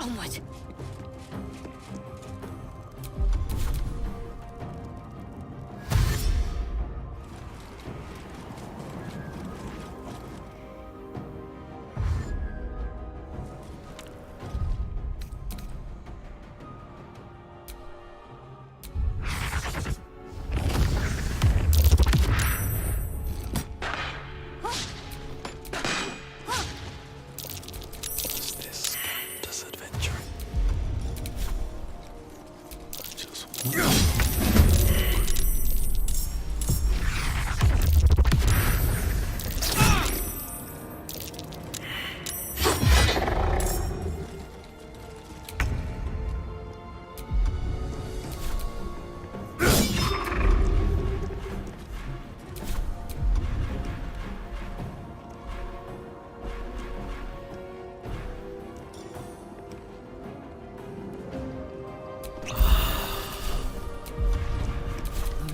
Onward.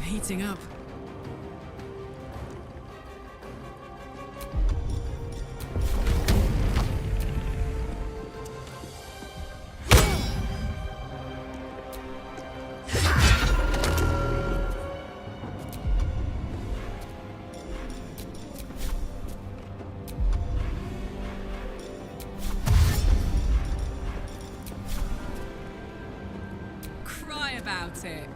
Heating up. Cry about it.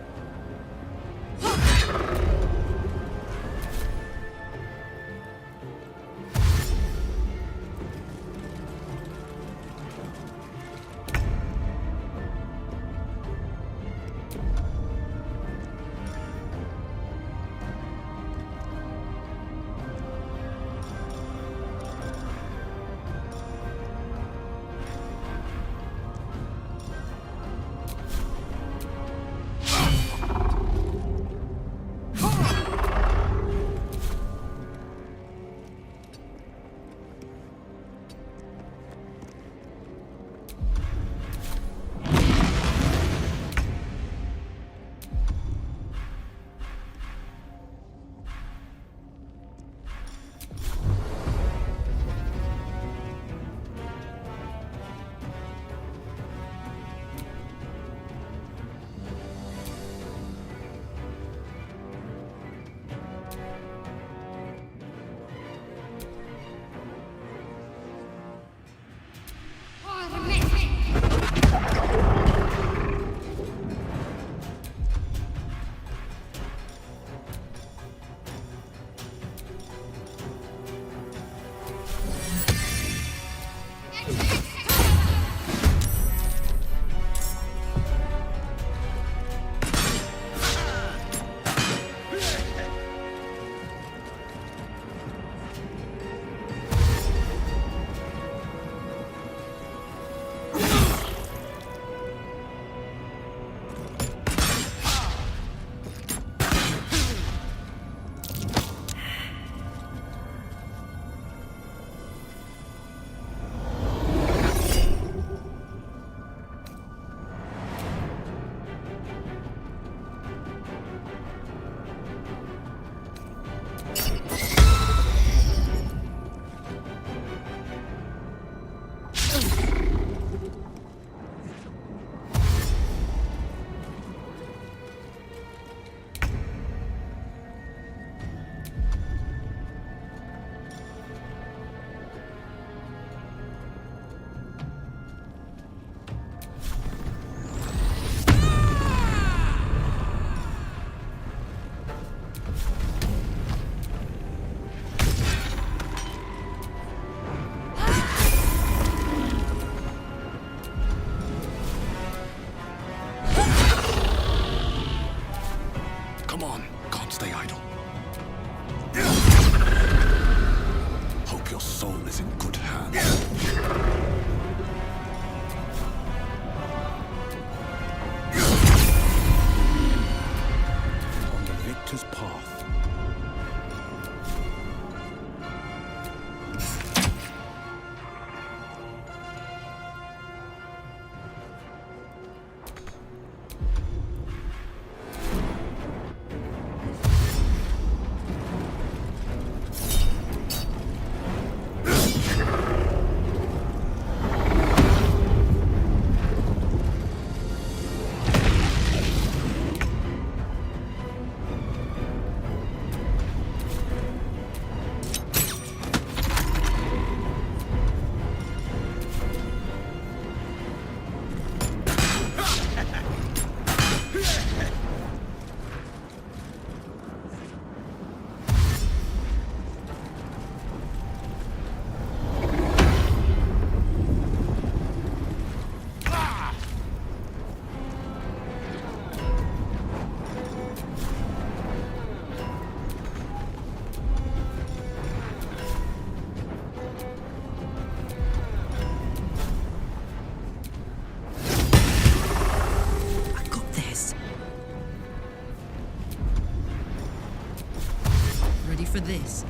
this.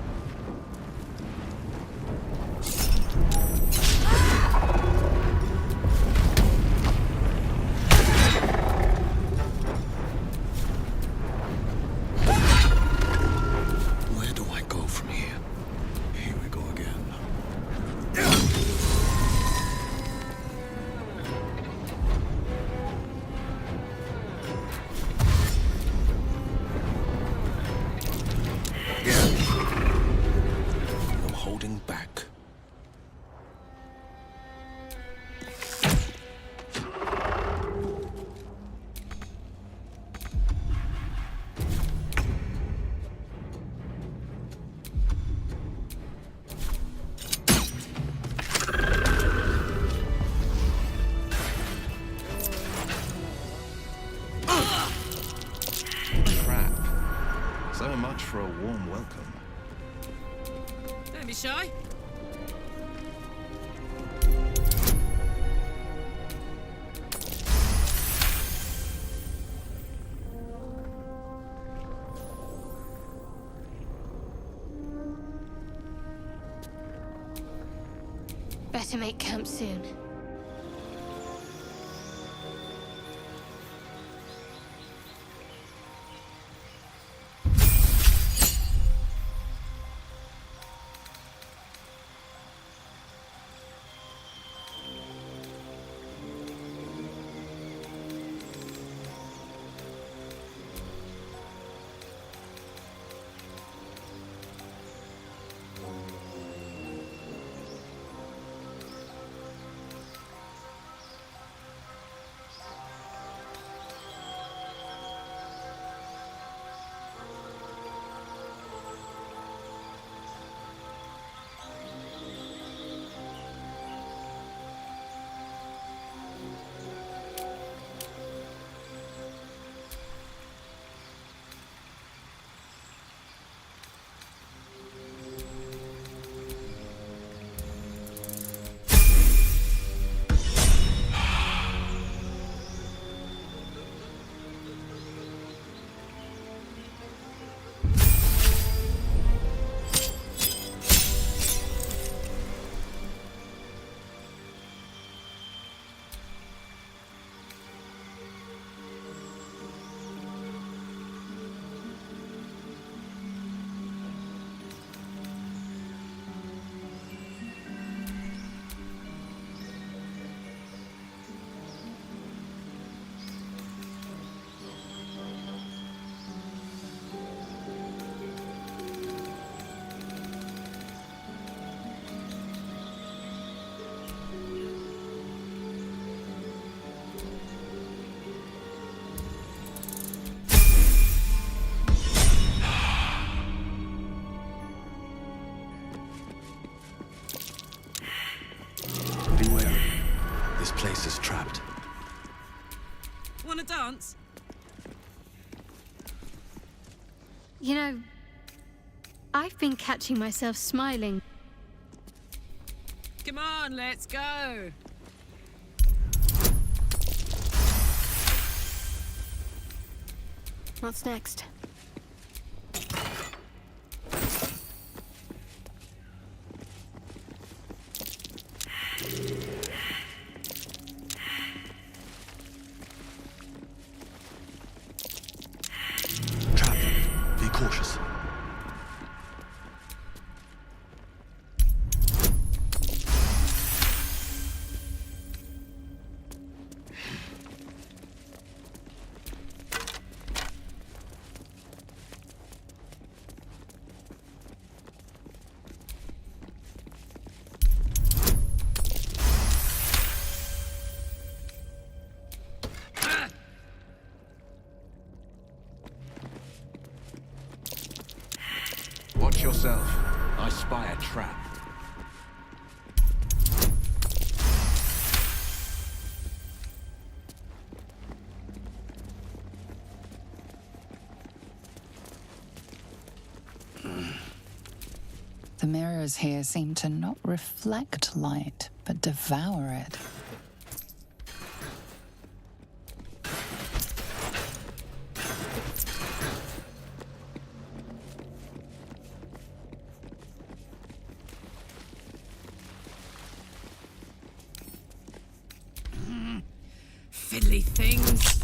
Where do I go from here? Here we go again. No holding back. Crap. So much for a warm welcome. Don't be shy. Better make camp soon. Beware. This place is trapped. Wanna dance? You know, I've been catching myself smiling. Come on, let's go. What's next? Trap. Be cautious. Watch yourself. I spy a trap. The mirrors here seem to not reflect light, but devour it. fiddly things.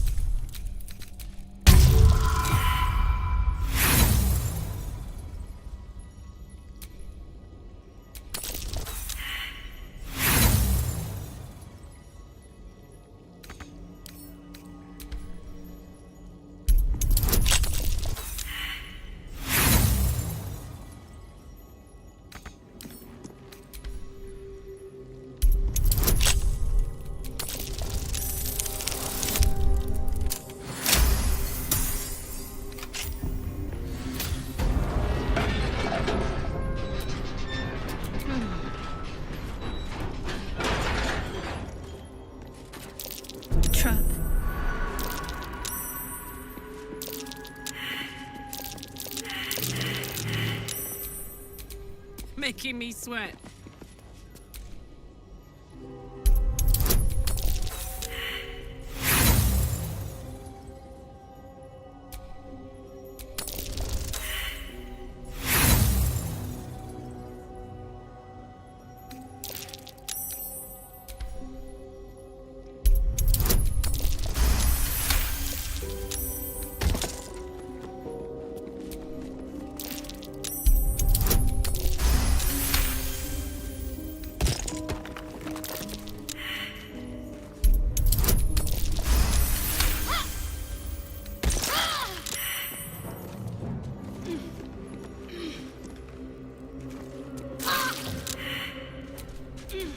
Trap. Making me sweat.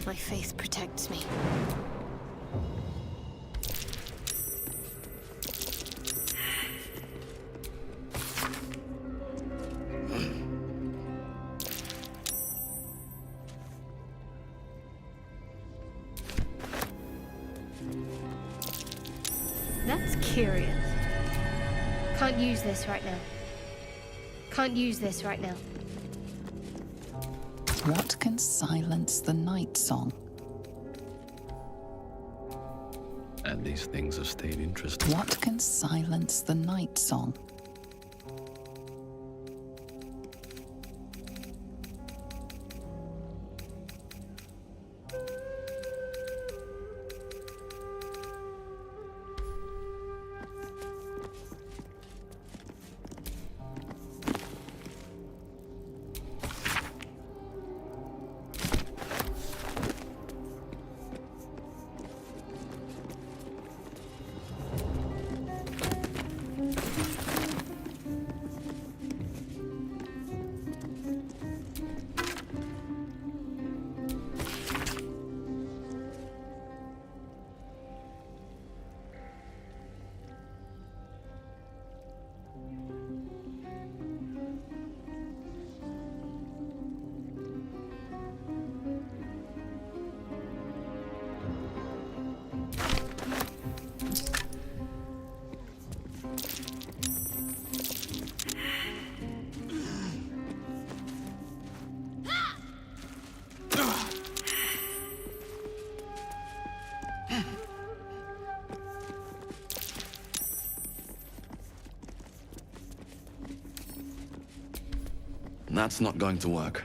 My faith protects me. That's curious. Can't use this right now. Can't use this right now. What can silence the night song? And these things have stayed interesting. What can silence the night song? That's not going to work.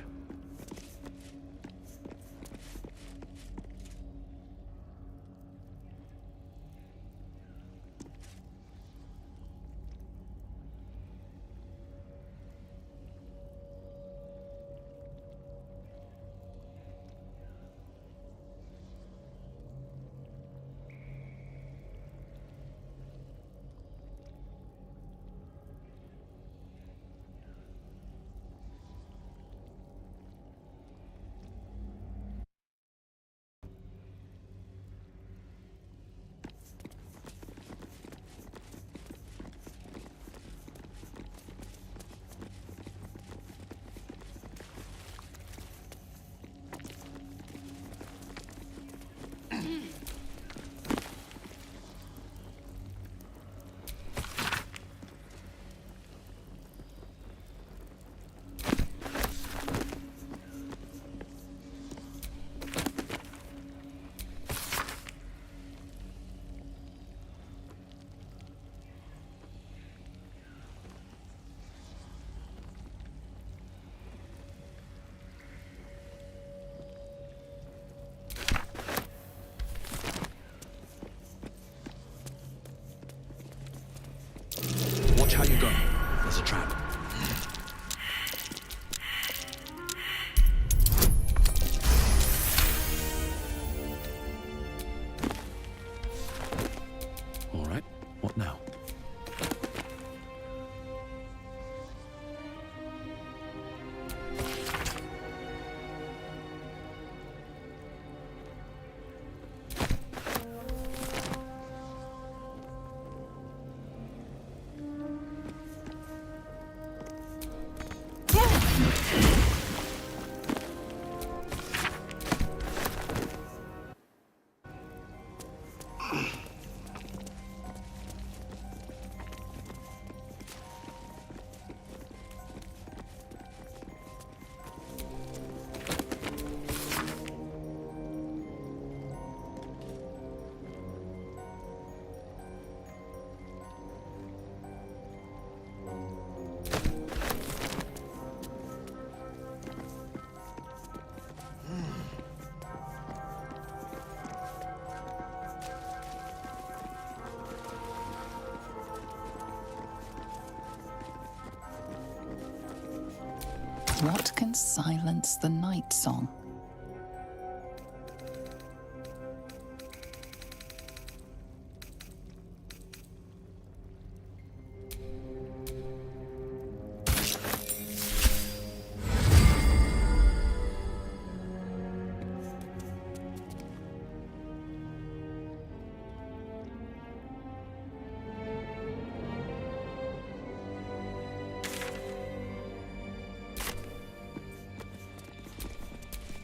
What can silence the night song?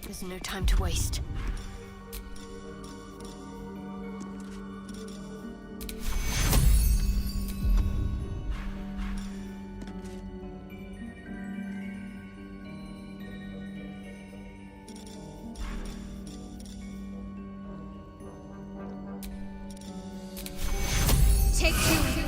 There's no time to waste. Take two.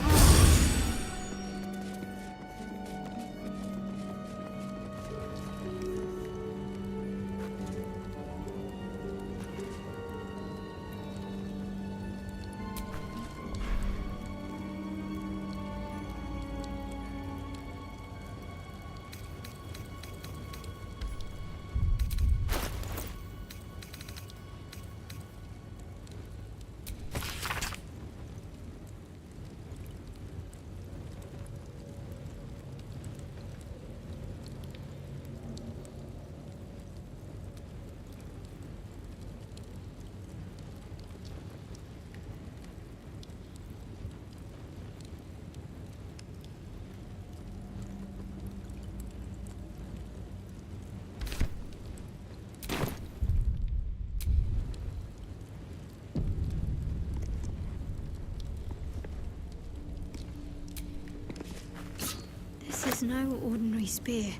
This is no ordinary spear.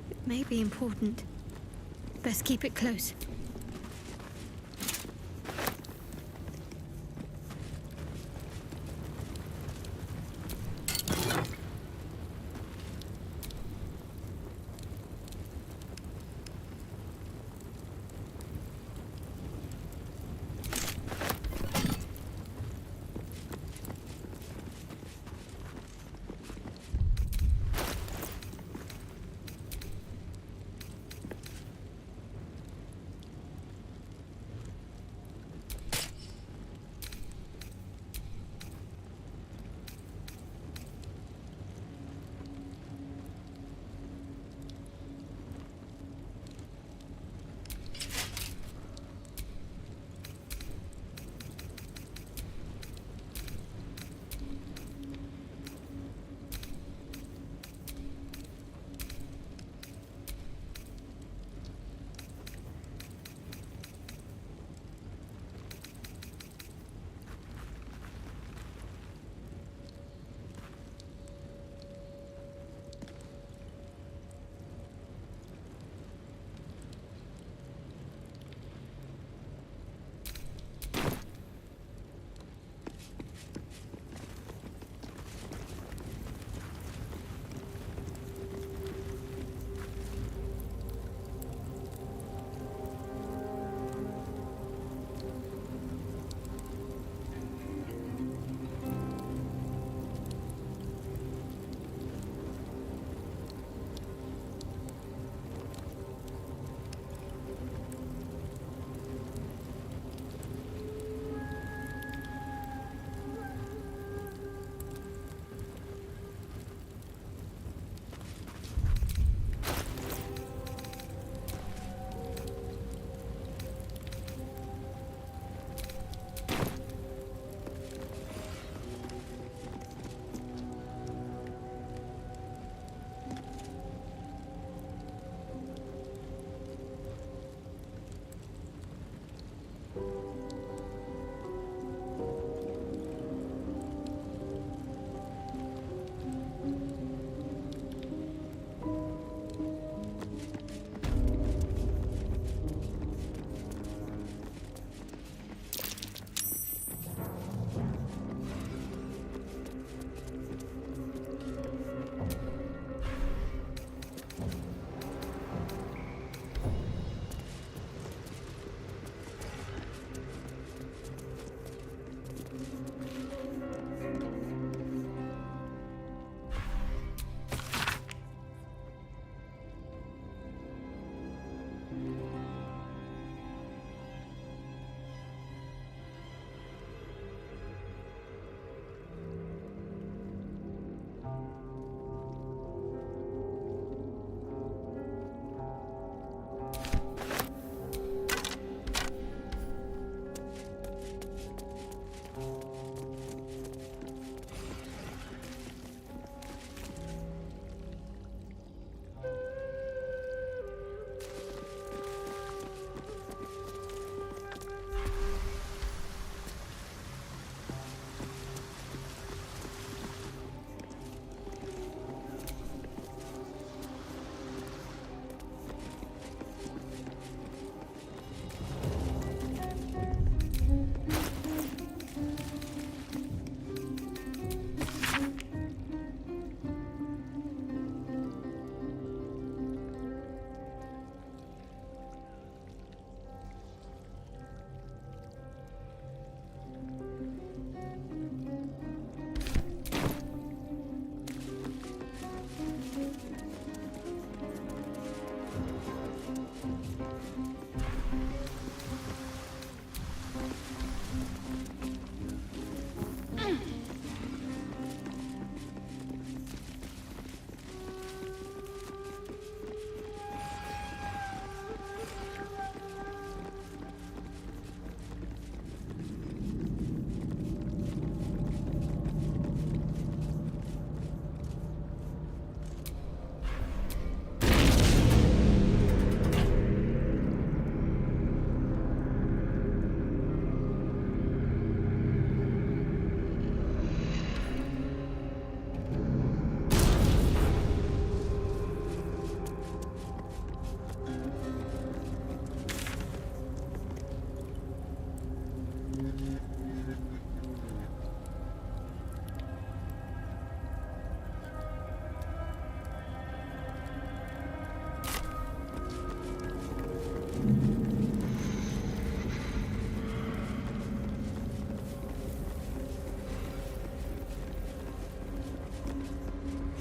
It may be important. Best keep it close.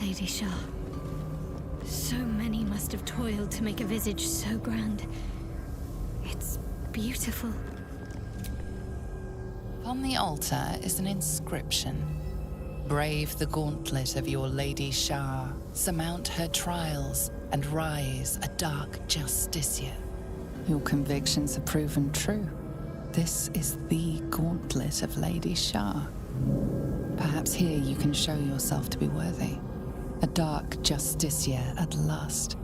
Lady Shah. So many must have toiled to make a visage so grand. It's beautiful. On the altar is an inscription. Brave the gauntlet of your Lady Shah, surmount her trials, and rise a dark justiciar. Your convictions are proven true. This is the gauntlet of Lady Shah. Perhaps here you can show yourself to be worthy. A dark justiciar at last.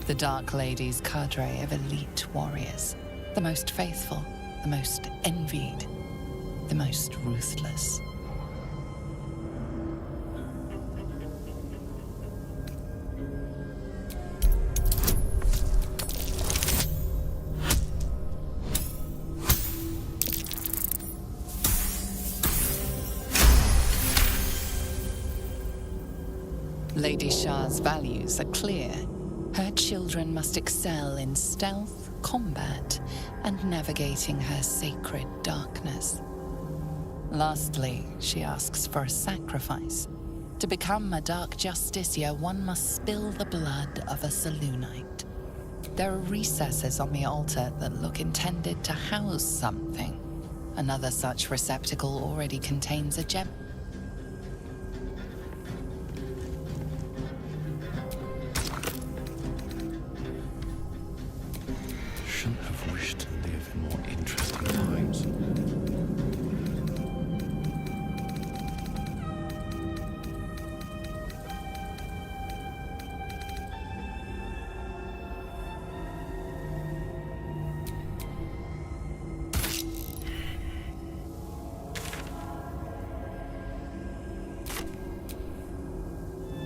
The Dark Lady's cadre of elite warriors. The most faithful, the most envied, the most ruthless. Lady Shah's values are clear. Her children must excel in stealth, combat, and navigating her sacred darkness. Lastly, she asks for a sacrifice. To become a Dark Justiciar, one must spill the blood of a Selûnite. There are recesses on the altar that look intended to house something. Another such receptacle already contains a gem. Shouldn't have wished to live in more interesting times.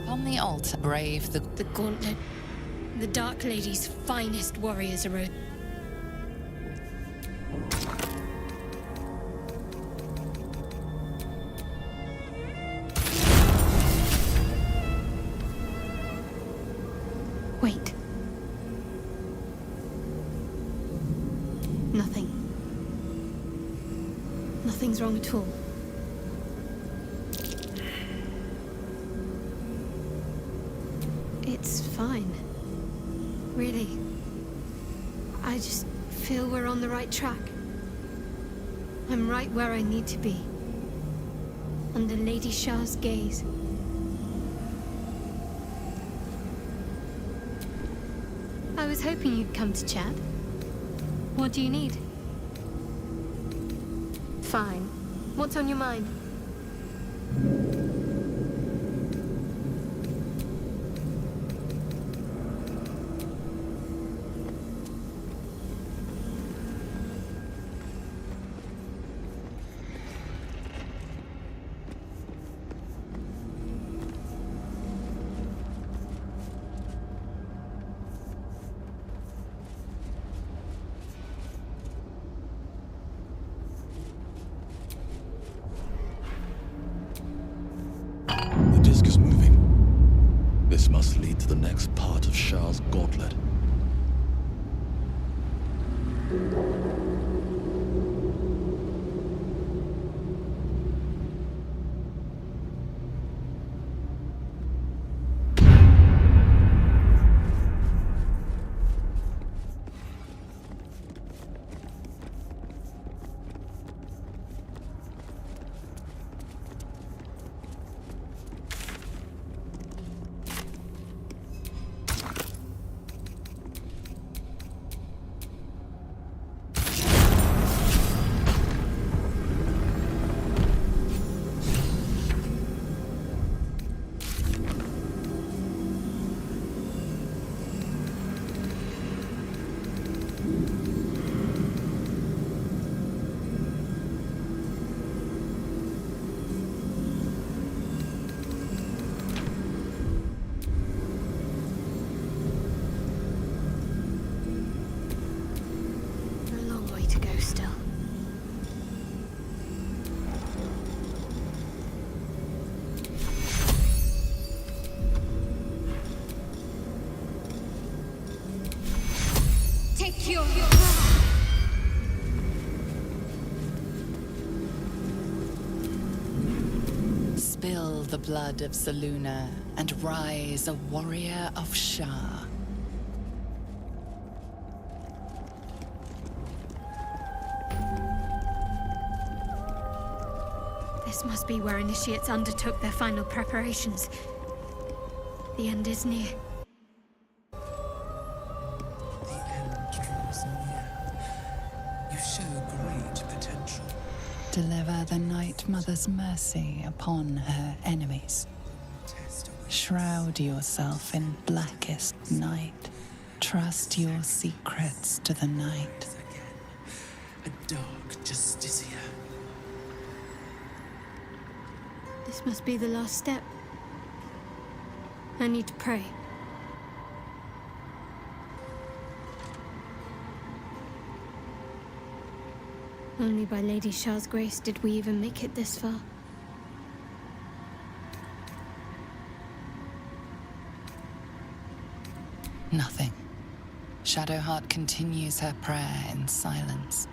On the altar, brave the gauntlet. The Dark Lady's finest warriors arose. Wait. Nothing. Nothing's wrong at all. It's fine. Really. I just feel we're on the right track. I'm right where I need to be. Under Lady Shah's gaze. I was hoping you'd come to chat. What do you need? Fine. What's on your mind? The disc is moving. This must lead to the next part of Shah's gauntlet. Spill the blood of Selûne and rise a warrior of Shah. This must be where initiates undertook their final preparations. The end is near. The end draws near. You show great potential. Deliver the Night Mother's mercy upon her enemies. Test awaits. Shroud yourself in blackest night. Trust your secrets to the night. Again, a dark justiciar. This must be the last step. I need to pray. Only by Lady Shah's grace did we even make it this far. Nothing. Shadowheart continues her prayer in silence.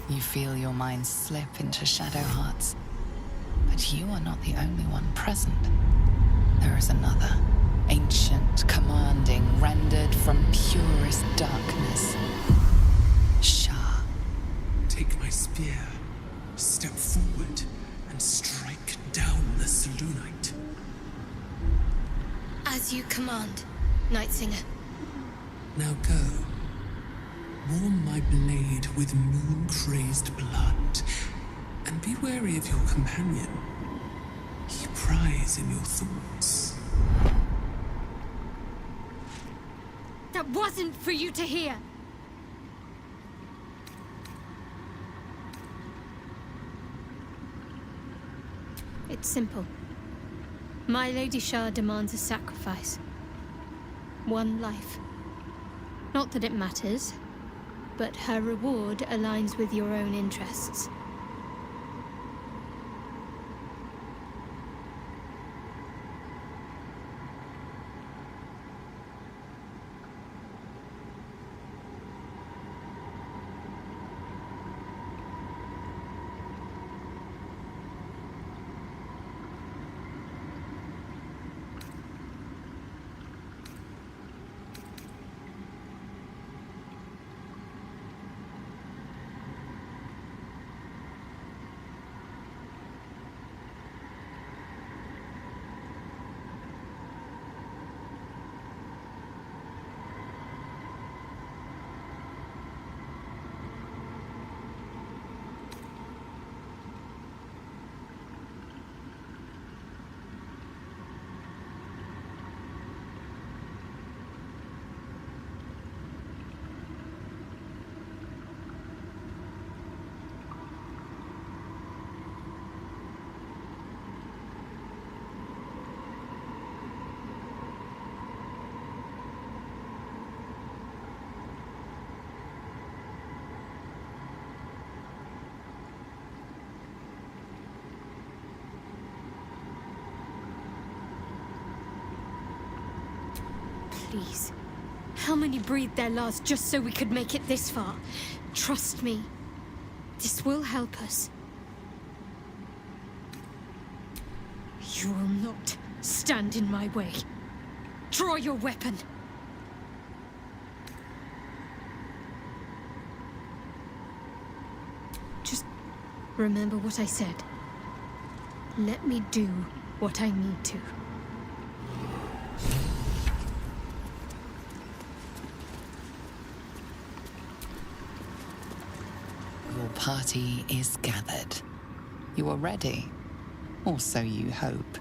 You feel your mind slip into Shadowheart's, but you are not the only one present. There is another, ancient, commanding, rendered from purest darkness. Shah. Take my spear, step forward, and strike down the Selûnite. As you command, Nightsinger. Now go. Warm my blade with moon-crazed blood, and be wary of your companion. He pries in your thoughts. That wasn't for you to hear! It's simple. My Lady Shah demands a sacrifice. One life. Not that it matters, but her reward aligns with your own interests. please. How many breathed their last just so we could make it this far? Trust me. This will help us. You will not stand in my way. Draw your weapon. Just remember what I said. Let me do what I need to. Your party is gathered. You are ready, or so you hope.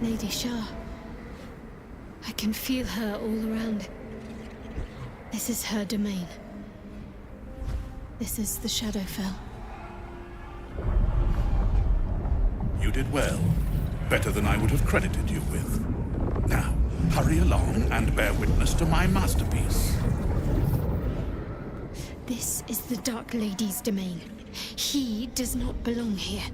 Lady Shah. I can feel her all around. This is her domain. This is the Shadowfell. You did well. Better than I would have credited you with. Now, hurry along and bear witness to my masterpiece. This is the Dark Lady's domain. He does not belong here.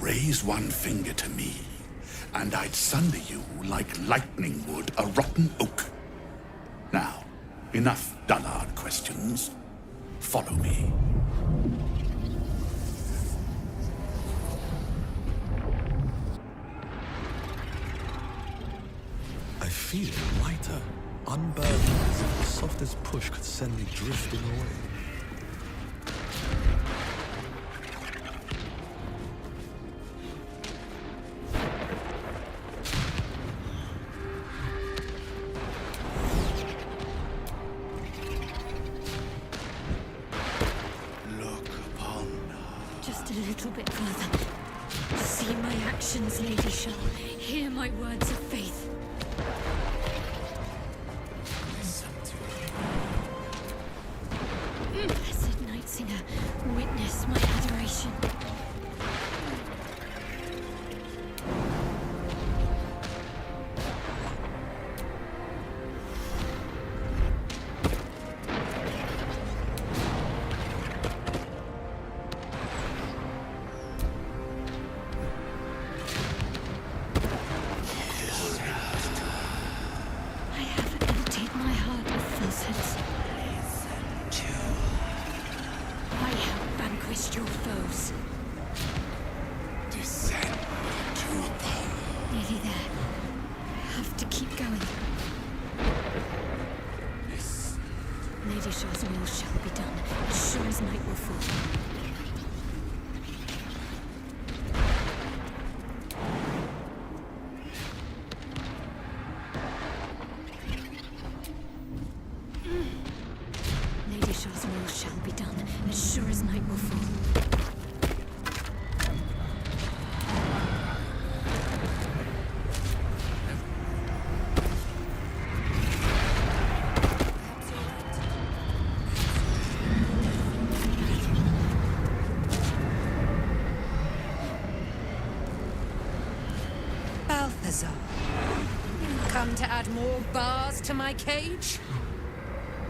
Raise one finger to me, and I'd sunder you like lightning would a rotten oak. Now, enough dullard questions. Follow me. I feel lighter, unburdened, as if the softest push could send me drifting away. Just a little bit further. See my actions, Lady Shah. Hear my words of faith. Blessed Night Singer, witness my adoration. Lady Shaw's will shall be done, as sure as night will fall. Lady Shaw's will shall be done, as sure as night will fall. Balthazar, come to add more bars to my cage?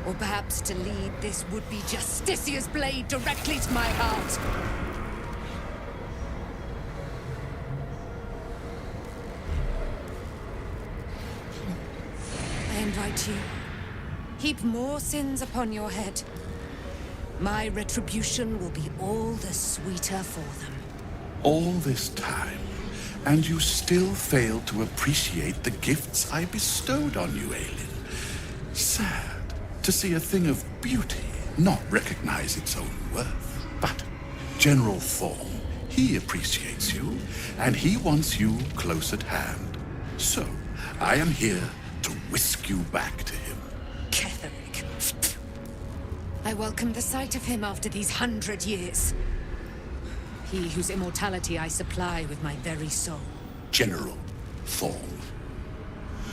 Or perhaps to lead this would-be Justicia's blade directly to my heart? I invite you. Heap more sins upon your head. My retribution will be all the sweeter for them. All this time, and you still fail to appreciate the gifts I bestowed on you, Aelin. Sad to see a thing of beauty not recognize its own worth. But General Thorm, he appreciates you, and he wants you close at hand. So, I am here to whisk you back to him. Ketherick. I welcome the sight of him after these 100 years. He whose immortality I supply with my very soul. General Thorm.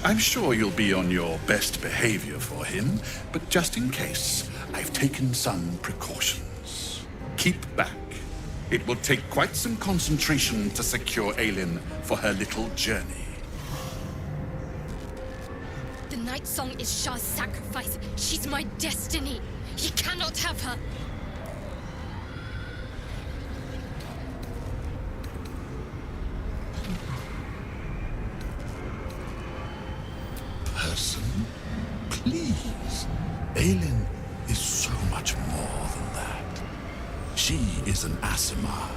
I'm sure you'll be on your best behavior for him, but just in case, I've taken some precautions. Keep back. It will take quite some concentration to secure Aelin for her little journey. The night song is Shah's sacrifice. She's my destiny. He cannot have her. Person, please. Aelin is so much more than that. She is an Asimar,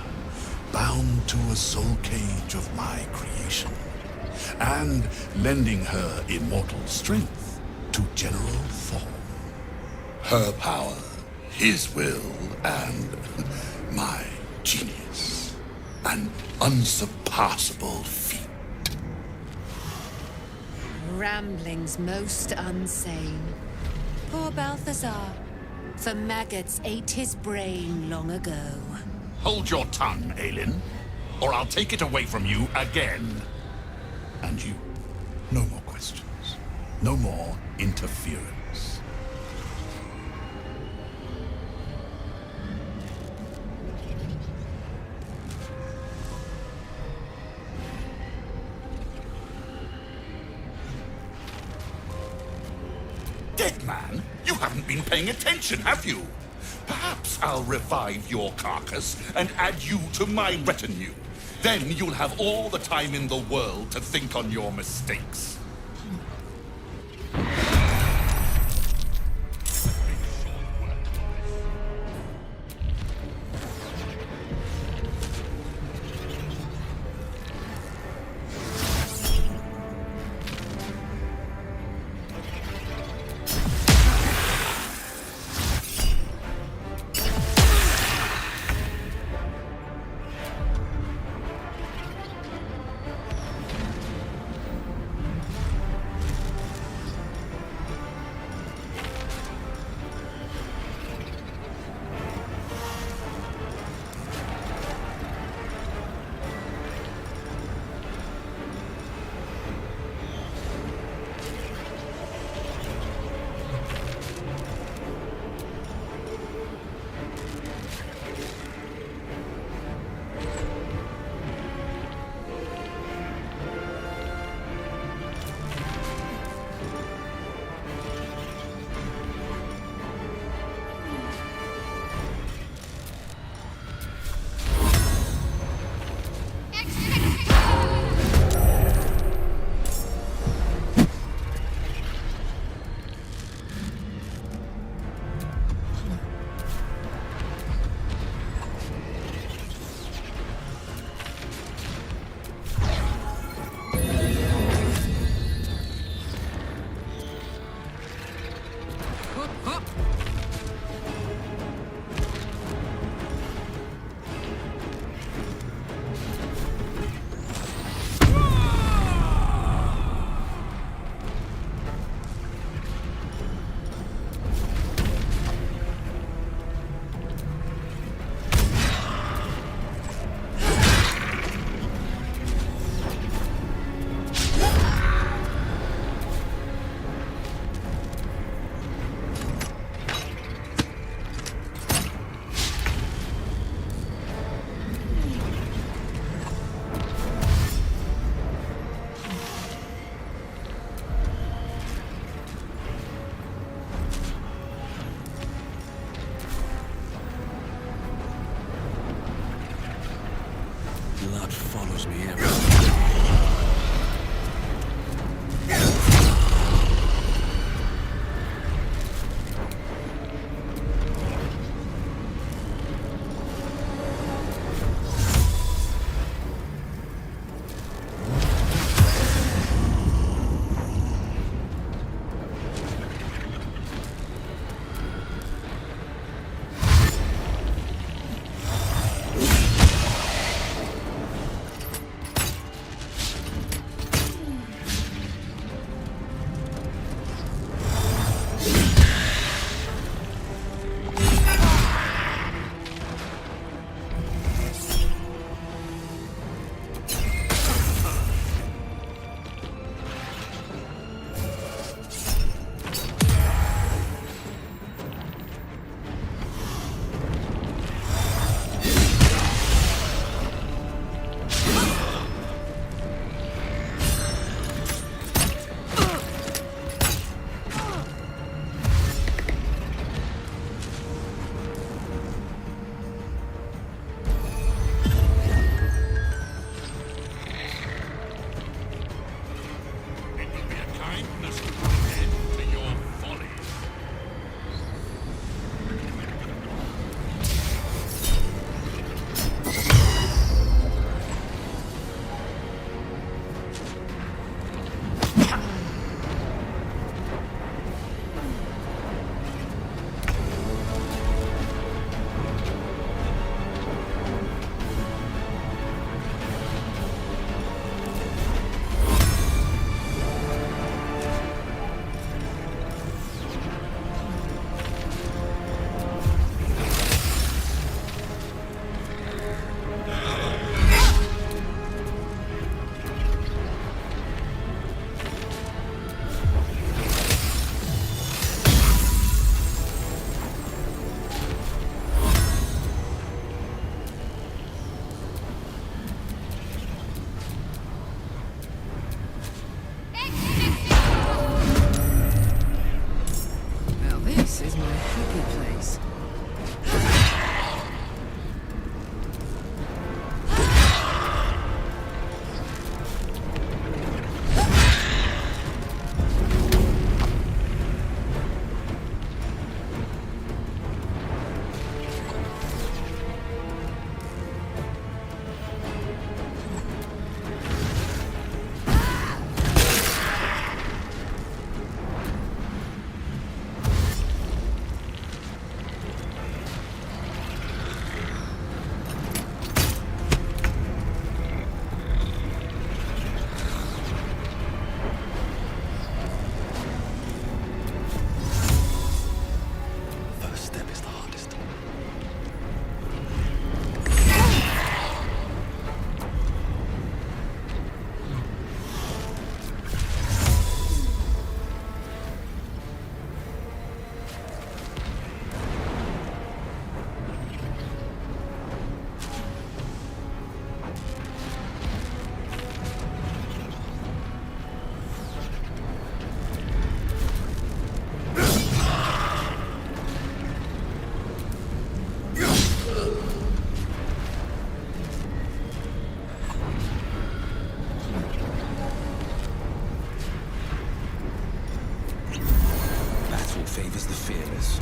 bound to a soul cage of my creation, and lending her immortal strength to General Thorm. Her power, his will, and my genius. An unsurpassable feat. Ramblings most unsane. Poor Balthazar. For maggots ate his brain long ago. Hold your tongue, Aelin, or I'll take it away from you again. And you, no more questions. No more interference. Dead man, you haven't been paying attention, have you? Perhaps I'll revive your carcass and add you to my retinue. Then you'll have all the time in the world to think on your mistakes. happy place. First step is the hardest. Battle favors the fearless.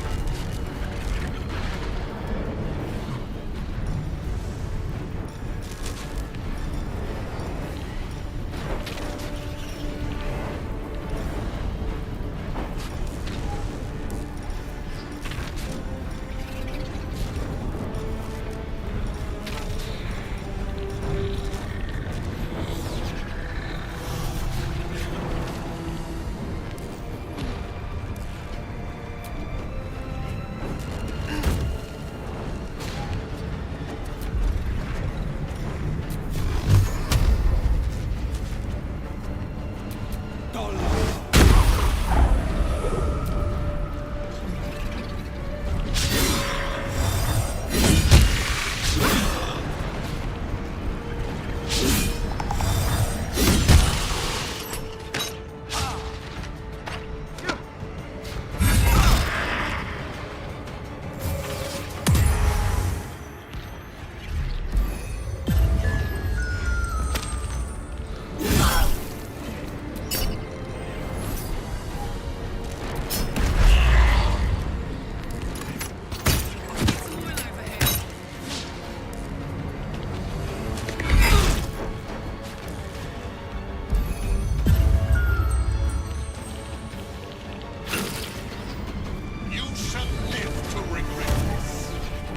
You shall live to regret this.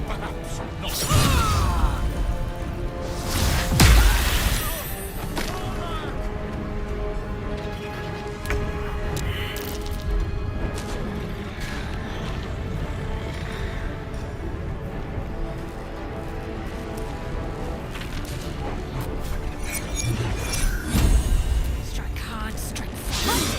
Perhaps not. Strike hard, strike fast.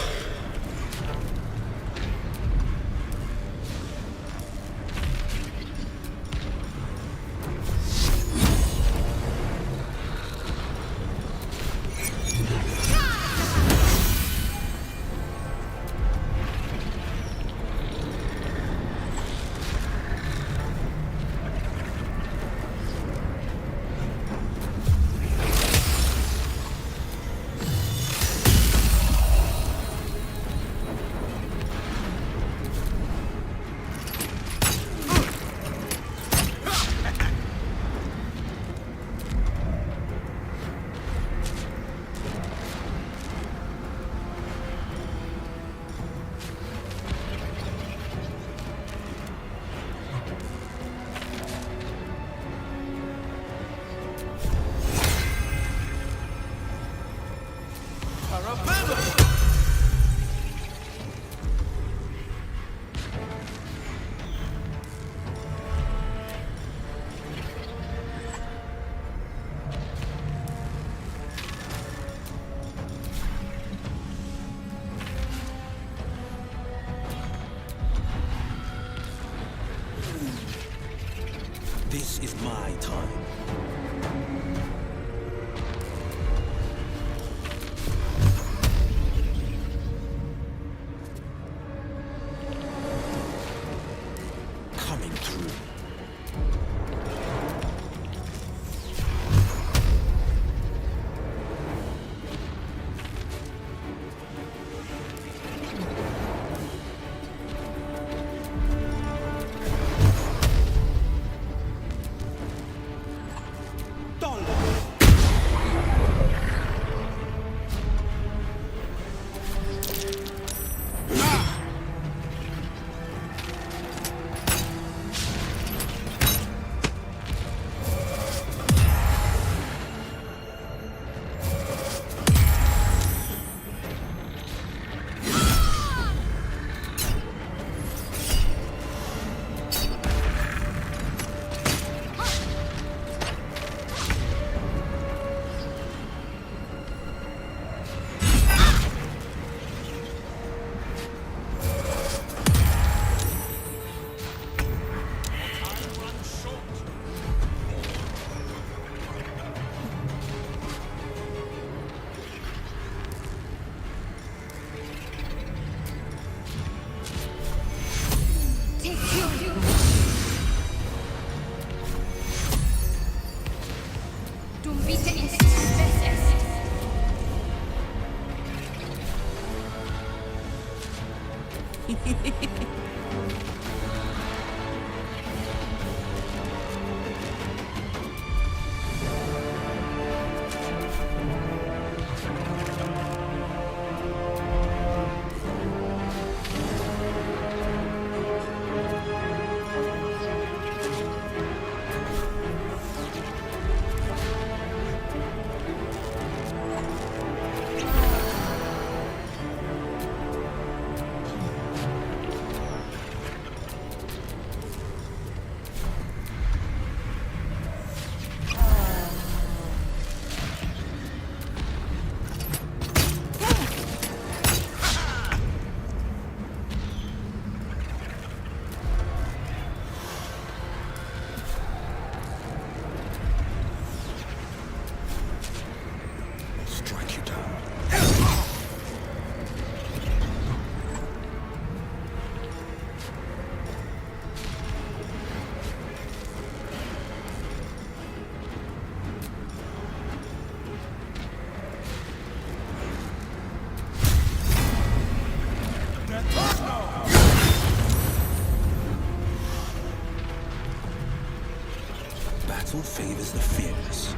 This is my time. true. Battle favors the fearless.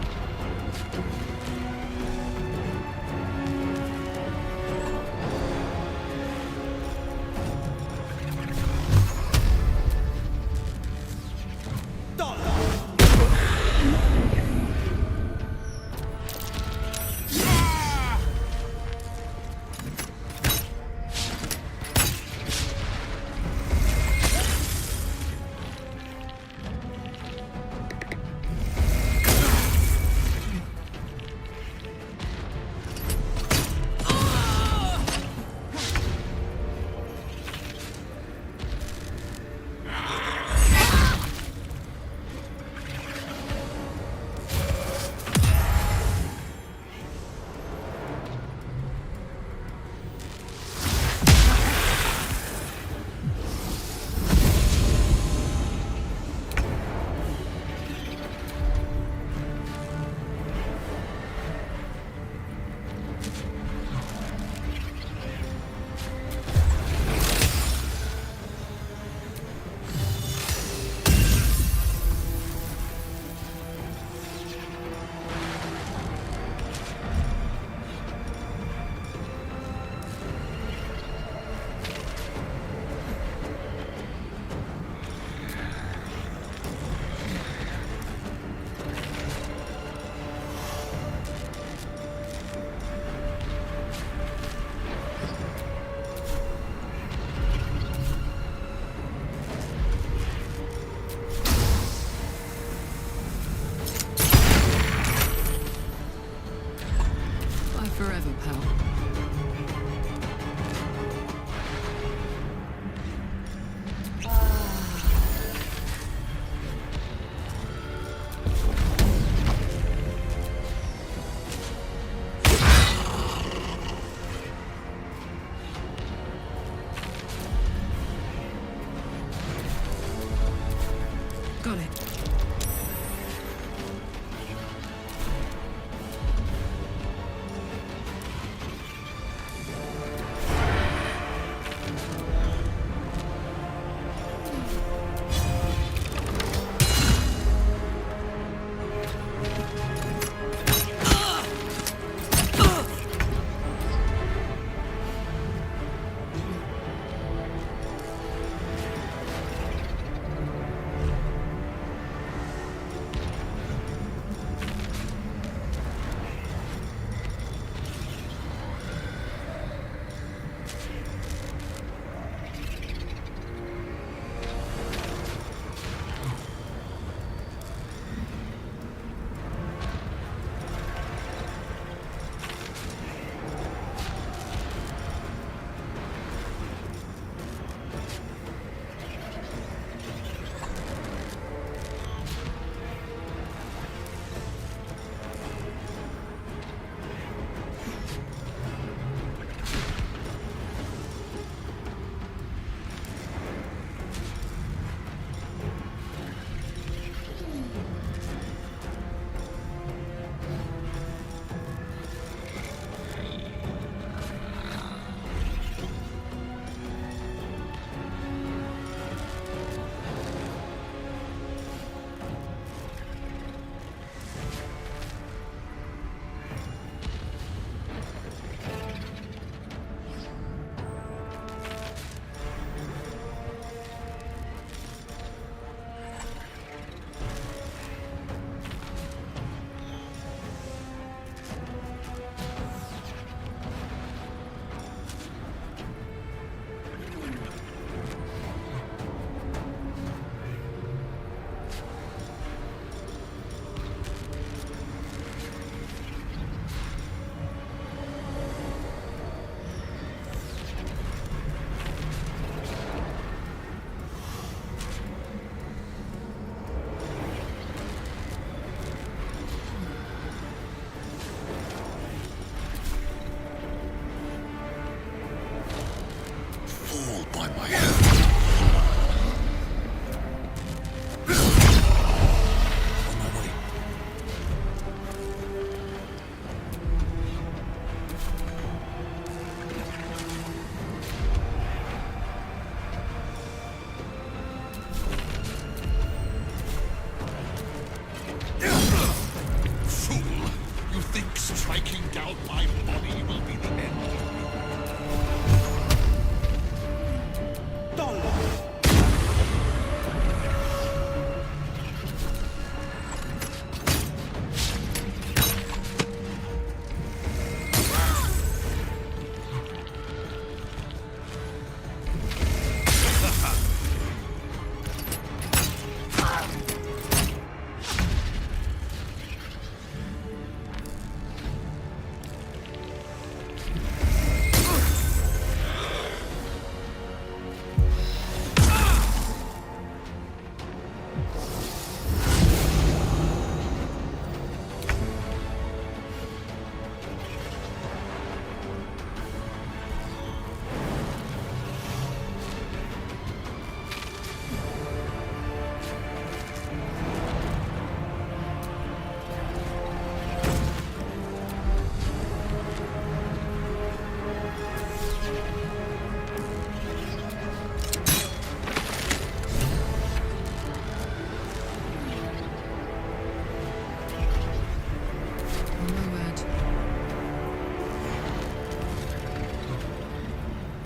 Got it.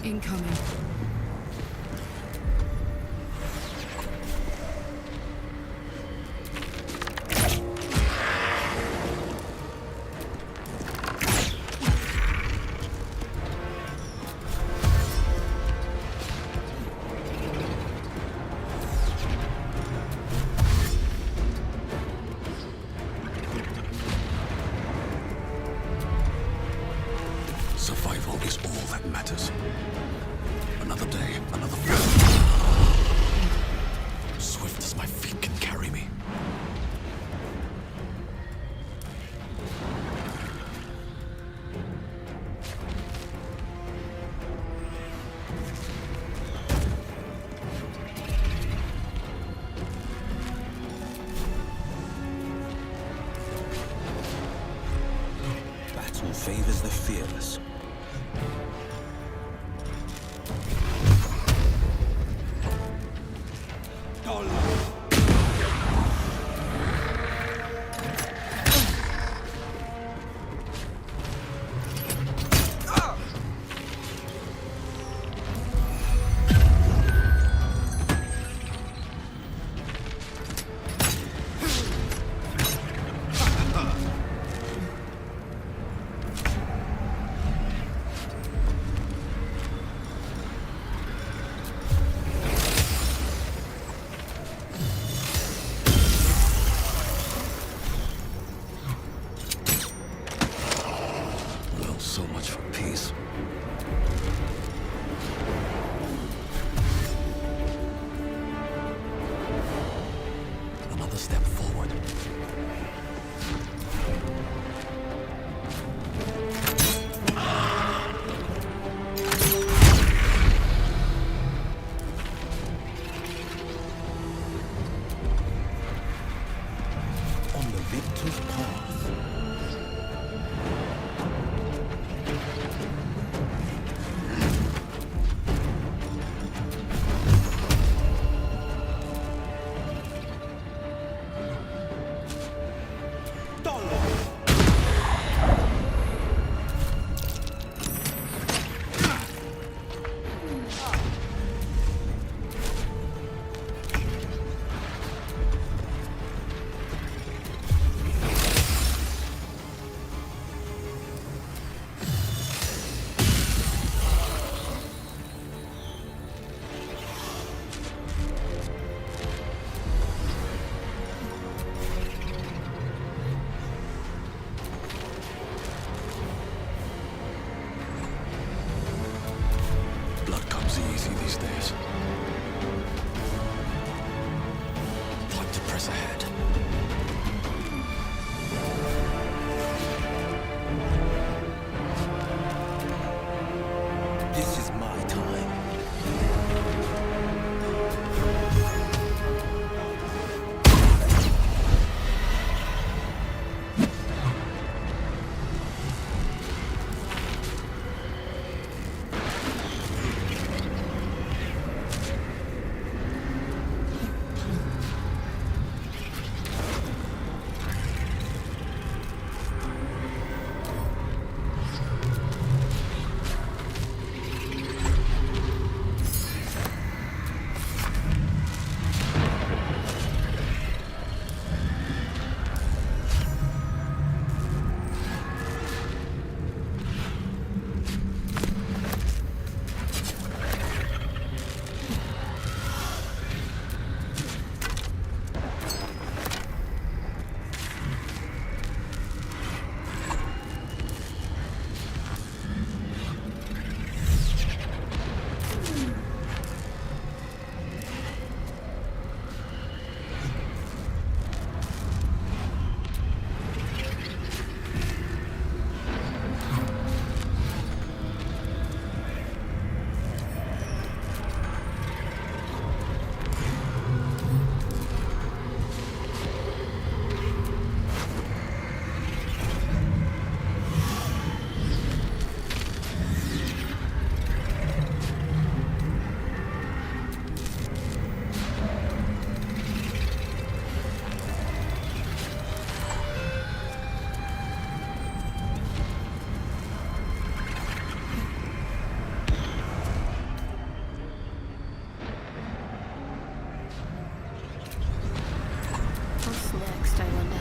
Incoming. Survival is all that matters. favors the fearless. So much for peace. Another step forward. On the victor's path. Blood comes easy these days. Time to press ahead. This is my time. What's next, I wonder?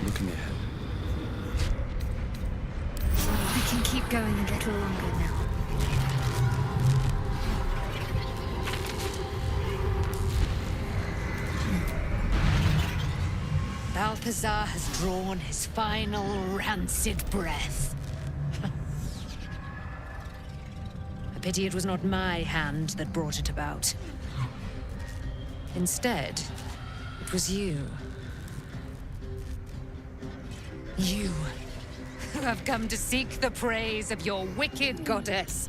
Looking ahead. We can keep going a little longer now. Balthazar has drawn his final rancid breath. A pity it was not my hand that brought it about. Instead, it was you. You, who have come to seek the praise of your wicked goddess.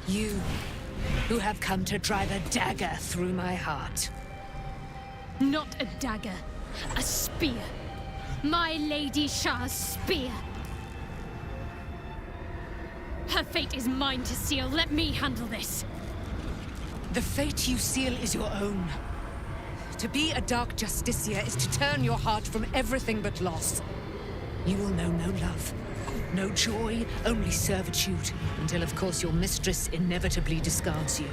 You, who have come to drive a dagger through my heart. Not a dagger, a spear. My Lady Shah's spear. Her fate is mine to seal. Let me handle this. The fate you seal is your own. To be a Dark Justicia is to turn your heart from everything but loss. You will know no love, no joy, only servitude, until of course your mistress inevitably discards you.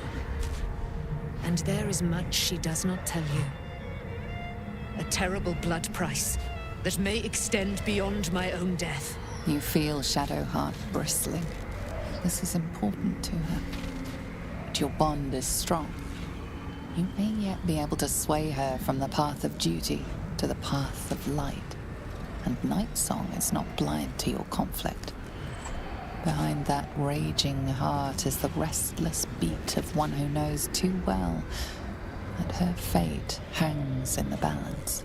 And there is much she does not tell you. A terrible blood price that may extend beyond my own death. You feel Shadowheart bristling. This is important to her. But your bond is strong. You may yet be able to sway her from the path of duty to the path of light. And Nightsong is not blind to your conflict. Behind that raging heart is the restless beat of one who knows too well that her fate hangs in the balance.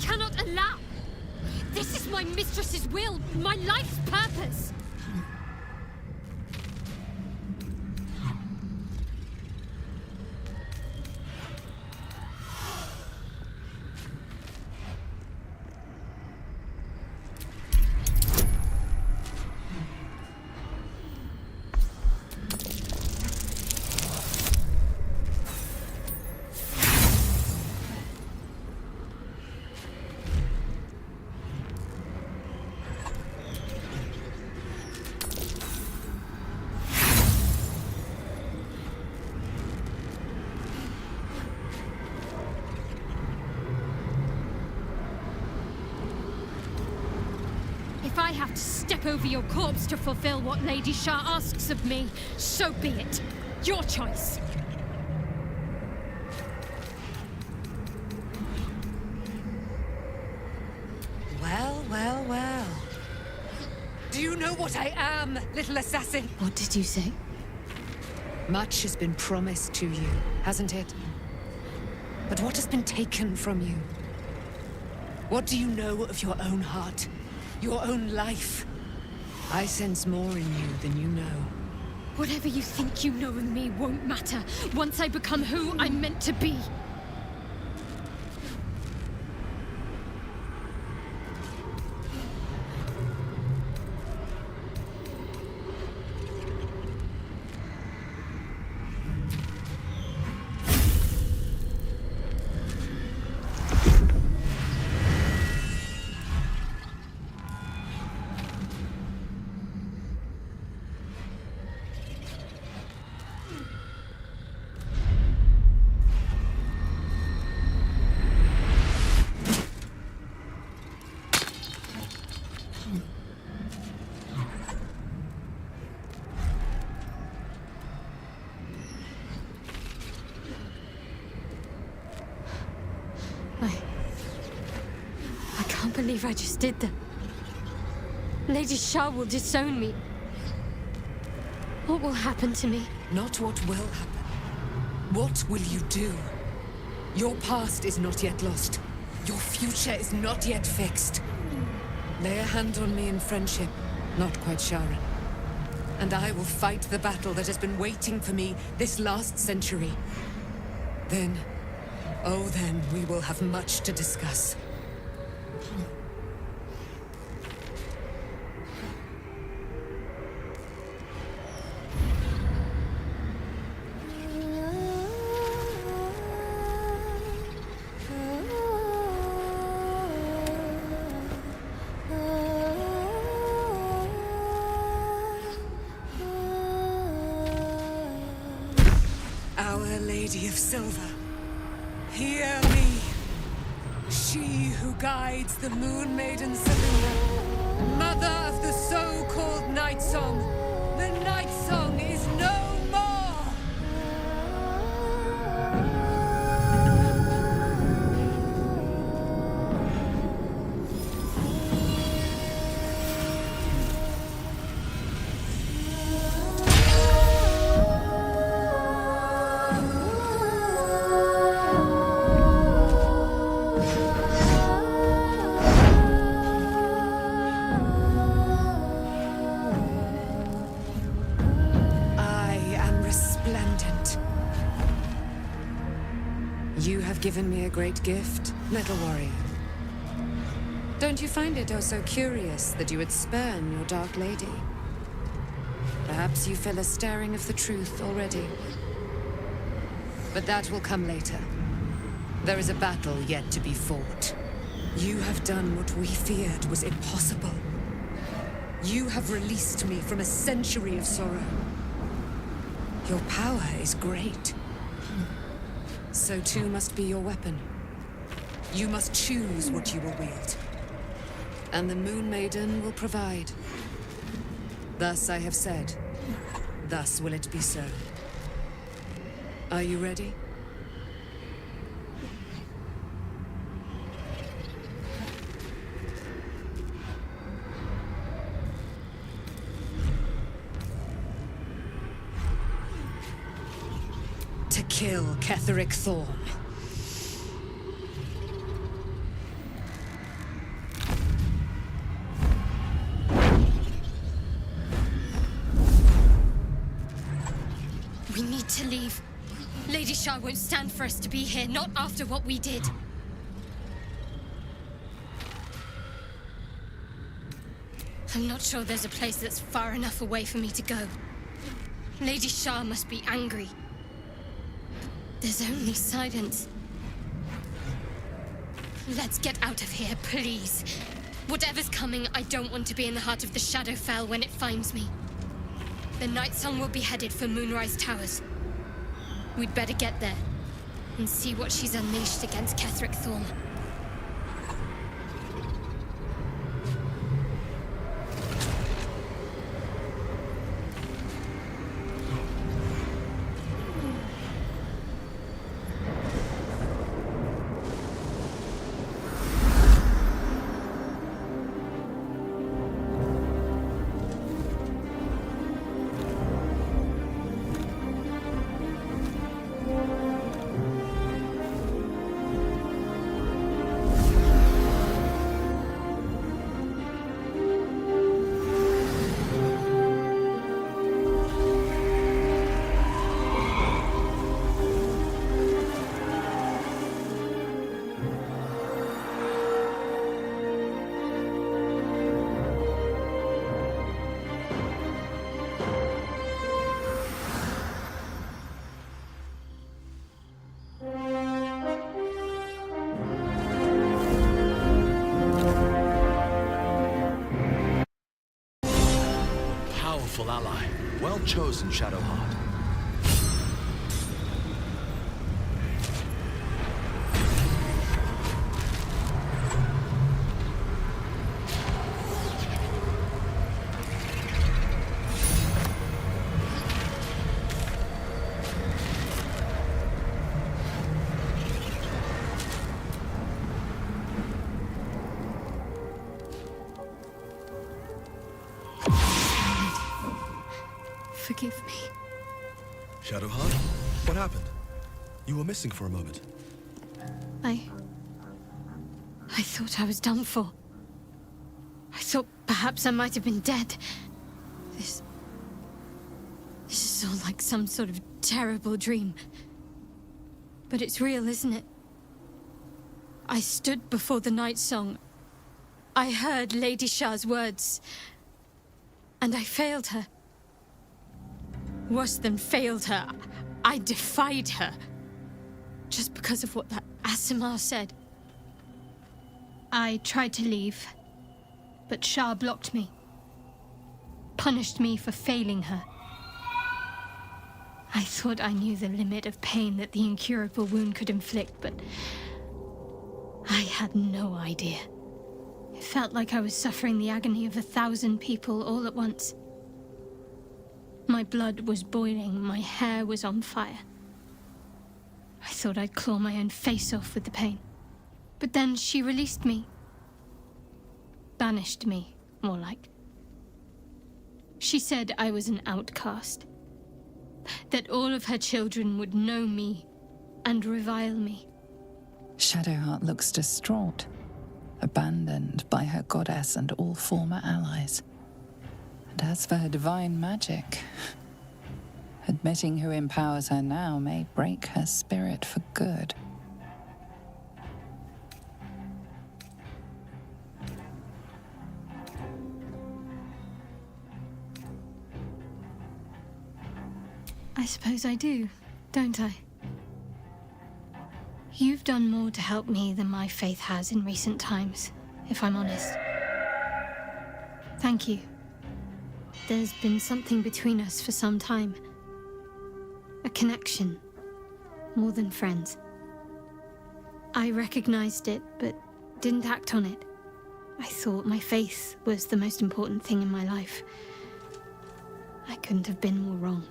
Cannot allow! This is my mistress's will, my life's purpose! If I have to step over your corpse to fulfill what Lady Shah asks of me, so be it. Your choice. Well, well, well. Do you know what I am, little assassin? What did you say? Much has been promised to you, hasn't it? But what has been taken from you? What do you know of your own heart? Your own life? I sense more in you than you know. Whatever you think you know of me won't matter once I become who I'm meant to be. I can't believe I just did that. Lady Shah will disown me. What will happen to me? Not what will happen. What will you do? Your past is not yet lost. Your future is not yet fixed. Lay a hand on me in friendship, not quite Sharon. And I will fight the battle that has been waiting for me this last century. Then, oh then, we will have much to discuss. Our Lady of Silver, hear me. She who guides the Moon Maiden Seluna, mother of the so-called Night Song. The Night Song is no more! You have given me a great gift, little warrior. Don't you find it oh so curious that you would spurn your dark lady? Perhaps you feel a stirring of the truth already. But that will come later. There is a battle yet to be fought. You have done what we feared was impossible. You have released me from a century of sorrow. Your power is great. So too must be your weapon. You must choose what you will wield. And the Moon Maiden will provide. Thus I have said. Thus will it be so. Are you ready? To kill Ketheric Thorn. We need to leave. Lady Shah won't stand for us to be here, not after what we did. I'm not sure there's a place that's far enough away for me to go. Lady Shah must be angry. There's only silence. Let's get out of here, please. Whatever's coming, I don't want to be in the heart of the Shadowfell when it finds me. The Night Song will be headed for Moonrise Towers. We'd better get there and see what she's unleashed against Ketheric Thorn. Ally. Well chosen, Shadowheart. Forgive me. Shadowheart? What happened? You were missing for a moment. I thought I was done for. I thought perhaps I might have been dead. This is all like some sort of terrible dream. But it's real, isn't it? I stood before the Night Song. I heard Lady Shah's words. And I failed her. Worse than failed her, I defied her. Just because of what that Asimar said. I tried to leave, but Shah blocked me. Punished me for failing her. I thought I knew the limit of pain that the incurable wound could inflict, but I had no idea. It felt like I was suffering the agony of 1,000 people all at once. My blood was boiling, my hair was on fire. I thought I'd claw my own face off with the pain. But then she released me. Banished me, more like. She said I was an outcast. That all of her children would know me and revile me. Shadowheart looks distraught, abandoned by her goddess and all former allies. And as for her divine magic, admitting who empowers her now may break her spirit for good. I suppose I do, don't I? You've done more to help me than my faith has in recent times, if I'm honest. Thank you. There's been something between us for some time. A connection, more than friends. I recognized it, but didn't act on it. I thought my faith was the most important thing in my life. I couldn't have been more wrong.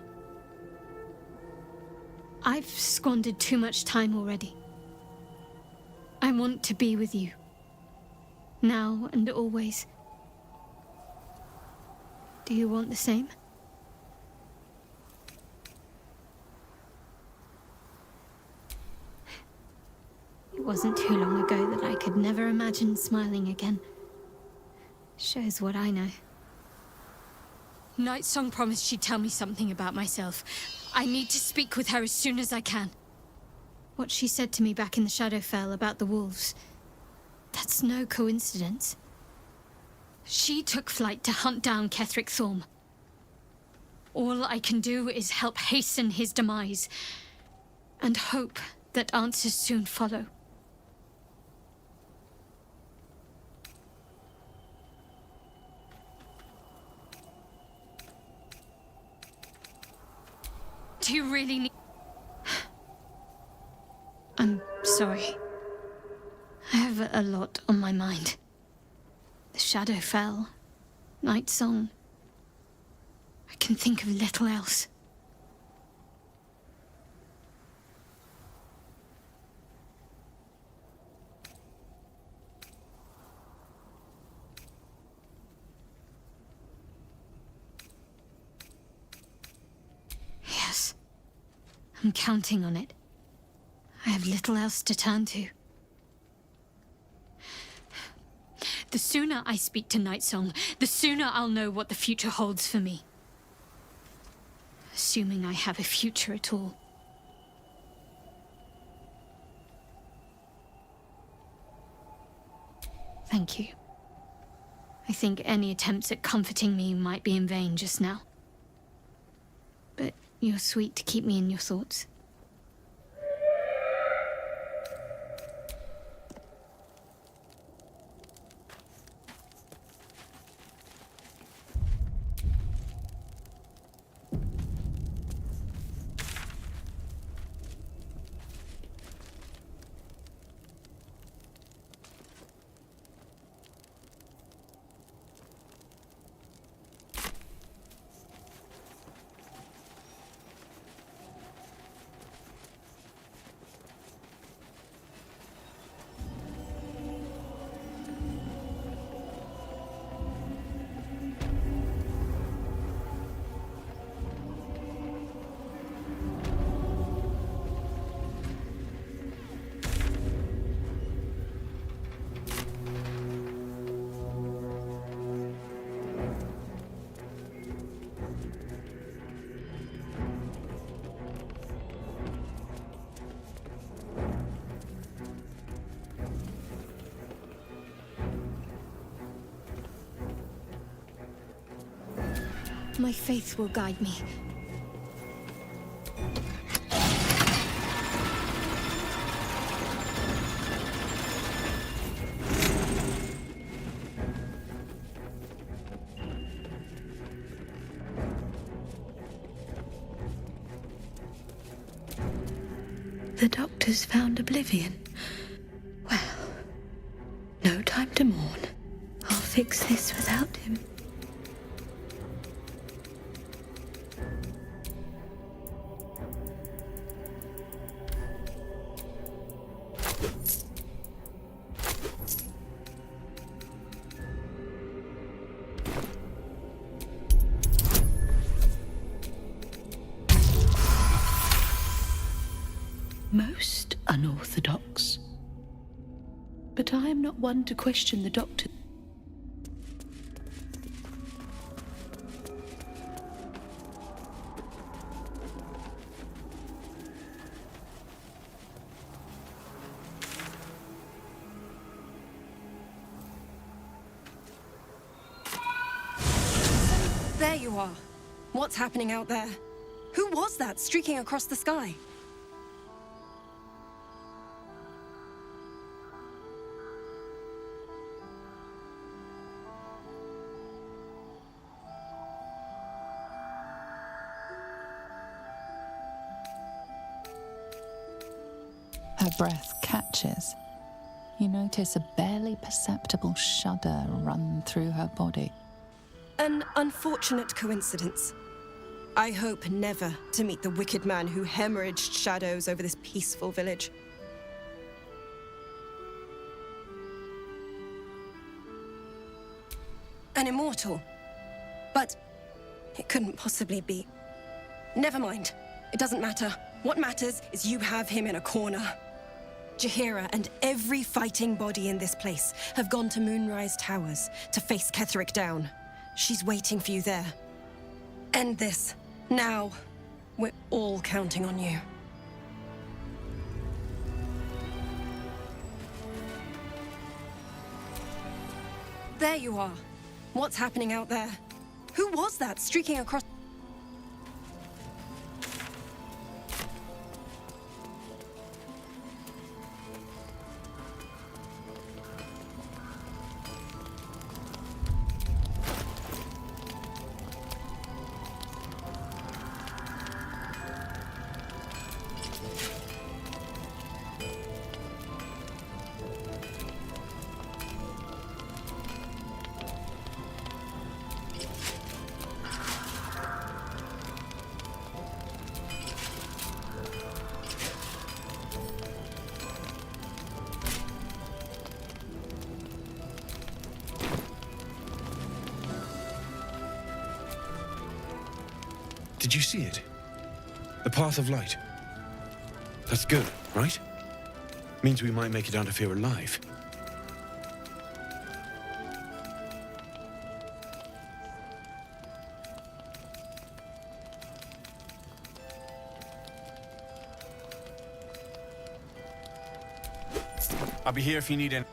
I've squandered too much time already. I want to be with you. Now and always. Do you want the same? It wasn't too long ago that I could never imagine smiling again. Shows what I know. Nightsong promised she'd tell me something about myself. I need to speak with her as soon as I can. What she said to me back in the Shadowfell about the wolves, that's no coincidence. She took flight to hunt down Ketheric Thorm. All I can do is help hasten his demise, and hope that answers soon follow. Do you really need... I'm sorry. I have a lot on my mind. The Shadowfell, Nightsong. I can think of little else. Yes, I'm counting on it. I have little else to turn to. The sooner I speak to Nightsong, the sooner I'll know what the future holds for me. Assuming I have a future at all. Thank you. I think any attempts at comforting me might be in vain just now. But you're sweet to keep me in your thoughts. My faith will guide me. The doctor's found oblivion. Well, no time to mourn. I'll fix this without him. Most unorthodox. But I am not one to question the doctor. There you are. What's happening out there? Who was that streaking across the sky? Her breath catches. You notice a barely perceptible shudder run through her body. An unfortunate coincidence. I hope never to meet the wicked man who hemorrhaged shadows over this peaceful village. An immortal. But it couldn't possibly be. Never mind. It doesn't matter. What matters is you have him in a corner. Jaheira and every fighting body in this place have gone to Moonrise Towers to face Ketheric down. She's waiting for you there. End this. Now. We're all counting on you. There you are. What's happening out there? Who was that streaking across... Did you see it? The path of light. That's good, right? Means we might make it out of here alive. I'll be here if you need any.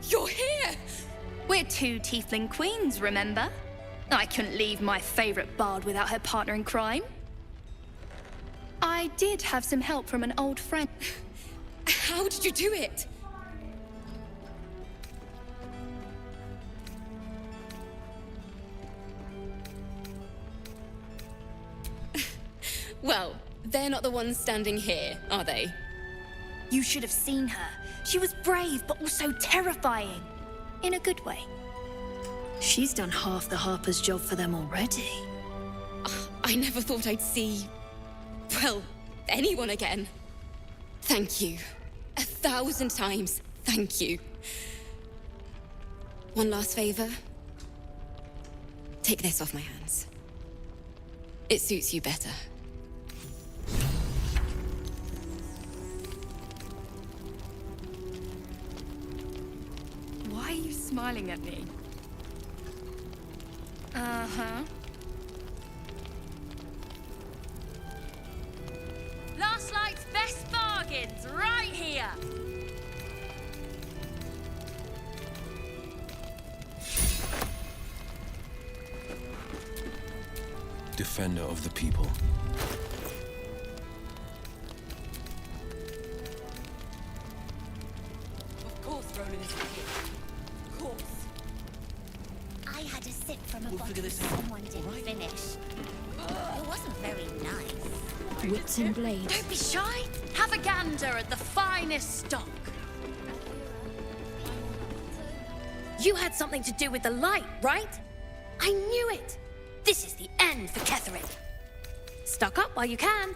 You're here! We're two tiefling queens, remember? I couldn't leave my favorite bard without her partner in crime. I did have some help from an old friend. How did you do it? Well, they're not the ones standing here, are they? You should have seen her. She was brave, but also terrifying. In a good way. She's done half the Harper's job for them already. I never thought I'd see... well, anyone again. Thank you. 1,000 times, thank you. One last favor. Take this off my hands. It suits you better. Why are you smiling at me? Uh-huh. Last night's best bargains, right here! Defender of the people. Of course Ronan is here. Of course. I had a sip from a bottle someone didn't finish. It wasn't very nice. Wits and blades. Don't be shy. Have a gander at the finest stock. You had something to do with the light, right? I knew it. This is the end for Ketheric. Stock up while you can.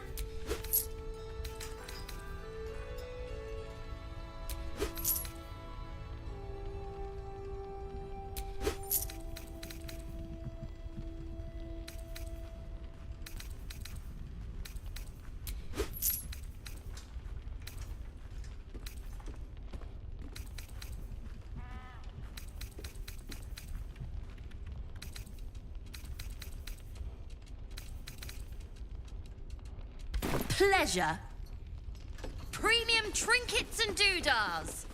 pleasure. Premium trinkets and doodahs.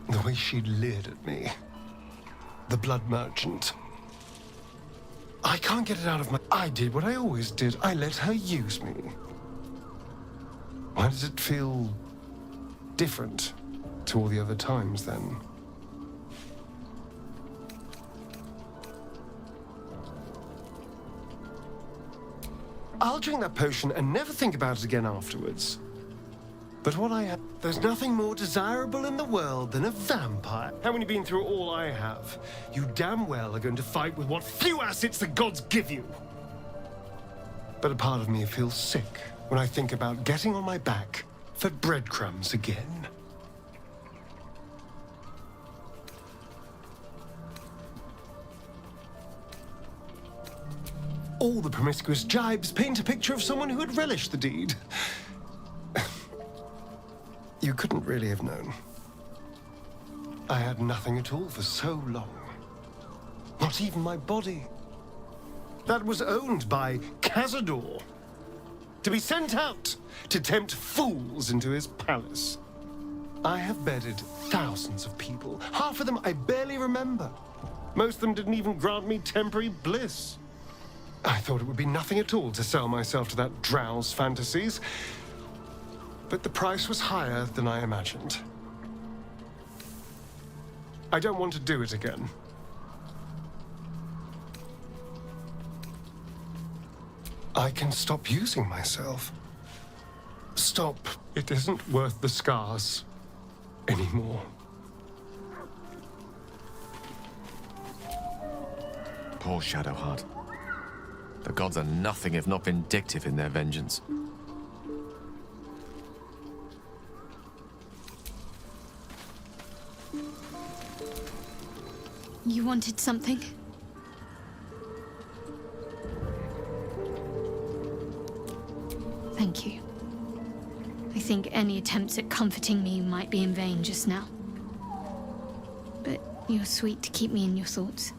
The way she leered at me. The blood merchant. I can't get it out of my... I did what I always did. I let her use me. Why does it feel different to all the other times, then? I'll drink that potion and never think about it again afterwards. But what I have... There's nothing more desirable in the world than a vampire. And when you've been through all I have, you damn well are going to fight with what few assets the gods give you. But a part of me feels sick when I think about getting on my back for breadcrumbs again. All the promiscuous jibes paint a picture of someone who had relished the deed. You couldn't really have known. I had nothing at all for so long. Not even my body. That was owned by Cazador. To be sent out to tempt fools into his palace. I have bedded thousands of people. Half of them I barely remember. Most of them didn't even grant me temporary bliss. I thought it would be nothing at all to sell myself to that drow's fantasies. But the price was higher than I imagined. I don't want to do it again. I can stop using myself. Stop. It isn't worth the scars anymore. Poor Shadowheart. The gods are nothing if not vindictive in their vengeance. You wanted something? I think any attempts at comforting me might be in vain just now. But you're sweet to keep me in your thoughts.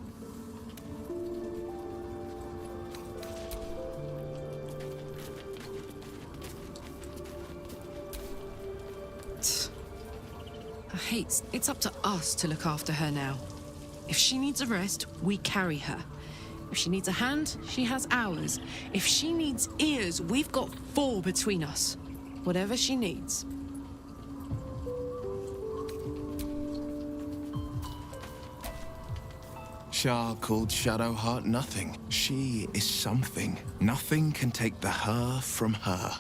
It's up to us to look after her now. If she needs a rest, we carry her. If she needs a hand, she has ours. If she needs ears, we've got 4 between us. Whatever she needs. Shah called Shadowheart nothing. She is something. Nothing can take the her from her.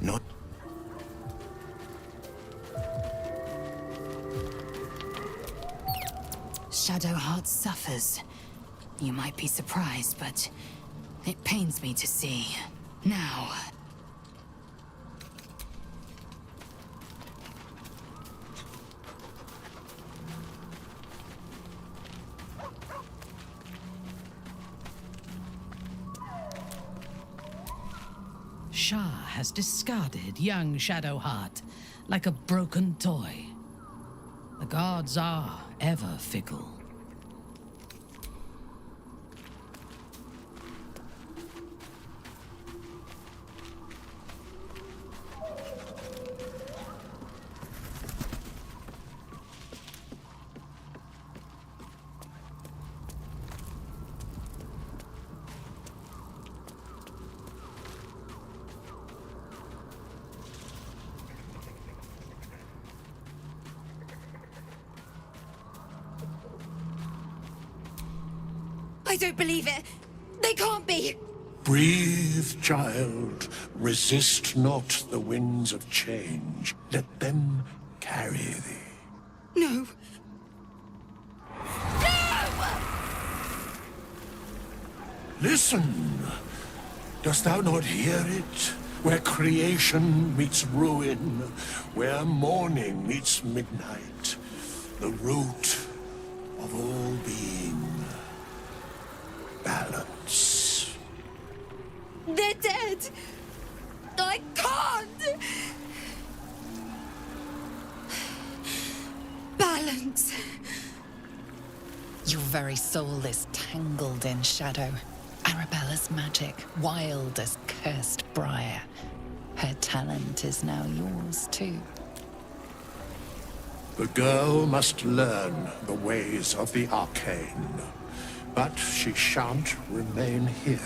Not... Shadowheart suffers. You might be surprised, but it pains me to see. Now... Shah has discarded young Shadowheart like a broken toy. The gods are ever fickle. I don't believe it. They can't be. Breathe, child. Resist not the winds of change. Let them carry thee. No. Listen. Dost thou not hear it? Where creation meets ruin, where morning meets midnight, the root of all being. Balance. They're dead. I can't. Balance. Your very soul is tangled in shadow. Arabella's magic, wild as cursed briar. Her talent is now yours too. The girl must learn the ways of the arcane. But she shan't remain here.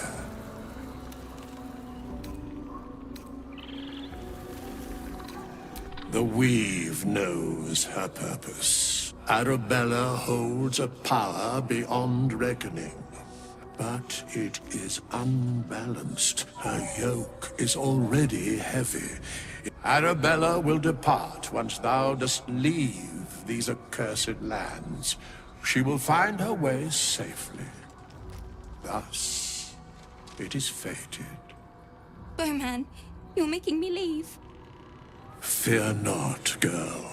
The Weave knows her purpose. Arabella holds a power beyond reckoning. But it is unbalanced. Her yoke is already heavy. Arabella will depart once thou dost leave these accursed lands. She will find her way safely. Thus, it is fated. Bowman, you're making me leave. Fear not, girl.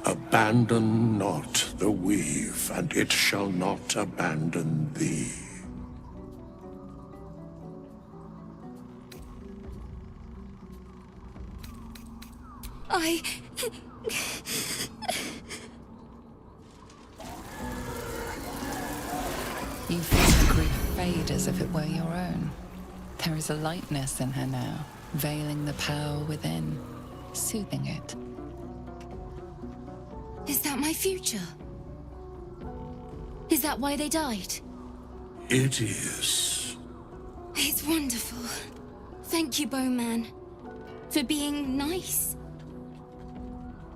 Abandon not the Weave, and it shall not abandon thee. You feel the grief fade as if it were your own. There is a lightness in her now, veiling the power within, soothing it. Is that my future? Is that why they died? It is. It's wonderful. Thank you, Bowman, for being nice.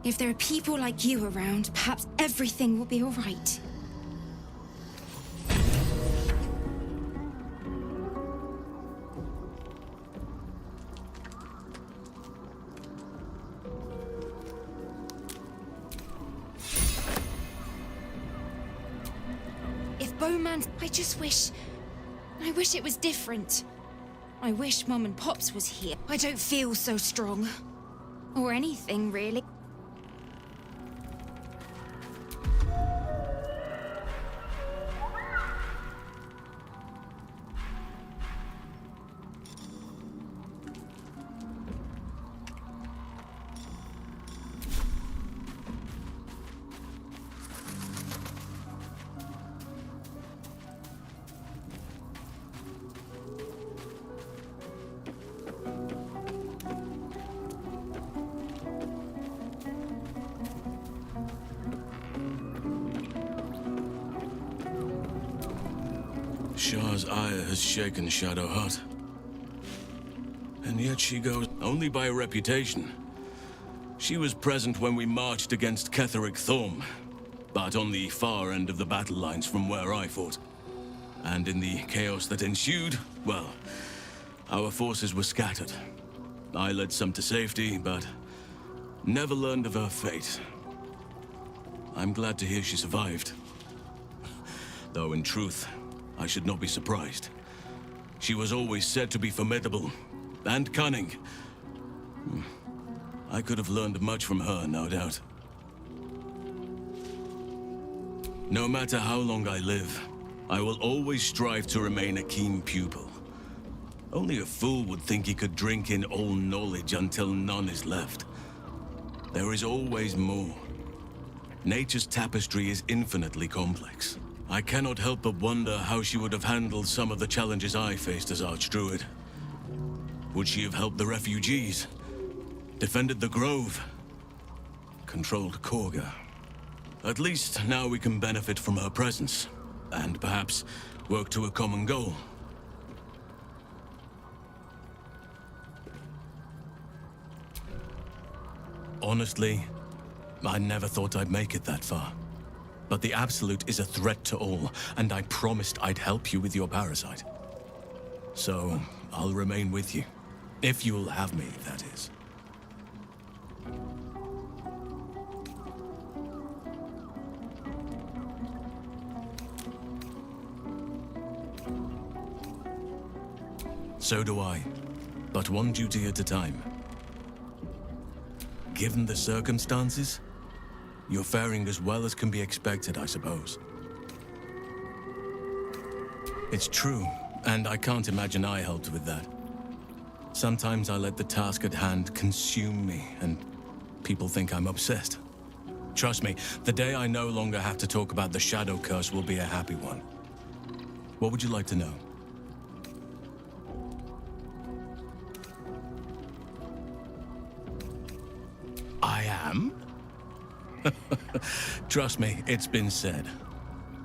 If there are people like you around, perhaps everything will be all right. Bowman, I wish it was different. I wish Mum and Pops was here. I don't feel so strong. Or anything, really. Shah's ire has shaken Shadowheart. And yet she goes only by reputation. She was present when we marched against Ketheric Thorm, but on the far end of the battle lines from where I fought. And in the chaos that ensued, well, our forces were scattered. I led some to safety, but never learned of her fate. I'm glad to hear she survived. Though in truth, I should not be surprised. She was always said to be formidable and cunning. I could have learned much from her, no doubt. No matter how long I live, I will always strive to remain a keen pupil. Only a fool would think he could drink in all knowledge until none is left. There is always more. Nature's tapestry is infinitely complex. I cannot help but wonder how she would have handled some of the challenges I faced as Archdruid. Would she have helped the refugees? Defended the Grove? Controlled Korga? At least now we can benefit from her presence, and perhaps work to a common goal. Honestly, I never thought I'd make it that far. But the Absolute is a threat to all, and I promised I'd help you with your parasite. So, I'll remain with you. If you'll have me, that is. So do I, but one duty at a time. Given the circumstances, you're faring as well as can be expected, I suppose. It's true, and I can't imagine I helped with that. Sometimes I let the task at hand consume me, and people think I'm obsessed. Trust me, the day I no longer have to talk about the Shadow Curse will be a happy one. What would you like to know? I am? Trust me, it's been said.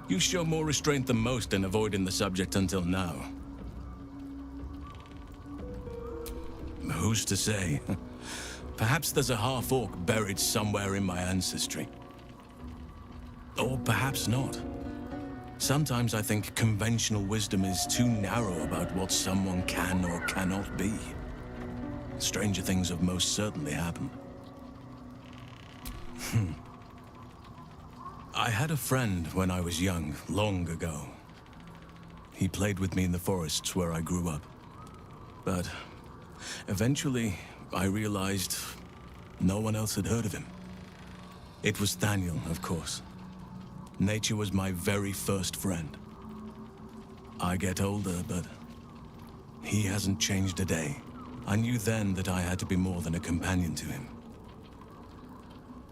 You show more restraint than most in avoiding the subject until now. Who's to say? Perhaps there's a half-orc buried somewhere in my ancestry. Or perhaps not. Sometimes I think conventional wisdom is too narrow about what someone can or cannot be. Stranger things have most certainly happened. I had a friend when I was young, long ago. He played with me in the forests where I grew up. But eventually, I realized no one else had heard of him. It was Thaniel, of course. Nature was my very first friend. I get older, but he hasn't changed a day. I knew then that I had to be more than a companion to him.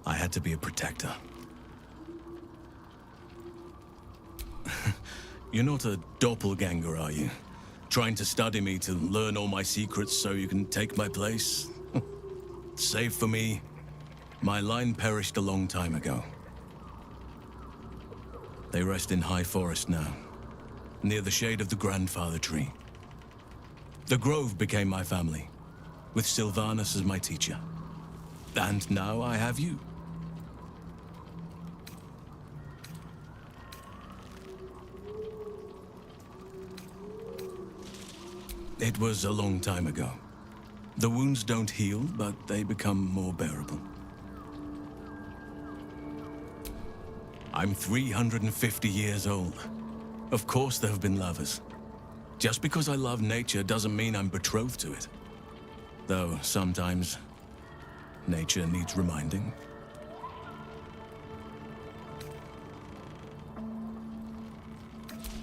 I had to be a protector. You're not a doppelganger, are you? Trying to study me to learn all my secrets so you can take my place? Save for me, my line perished a long time ago. They rest in High Forest now, near the shade of the grandfather tree. The Grove became my family, with Sylvanas as my teacher. And now I have you. It was a long time ago. The wounds don't heal, but they become more bearable. I'm 350 years old. Of course there have been lovers. Just because I love nature doesn't mean I'm betrothed to it. Though sometimes, nature needs reminding.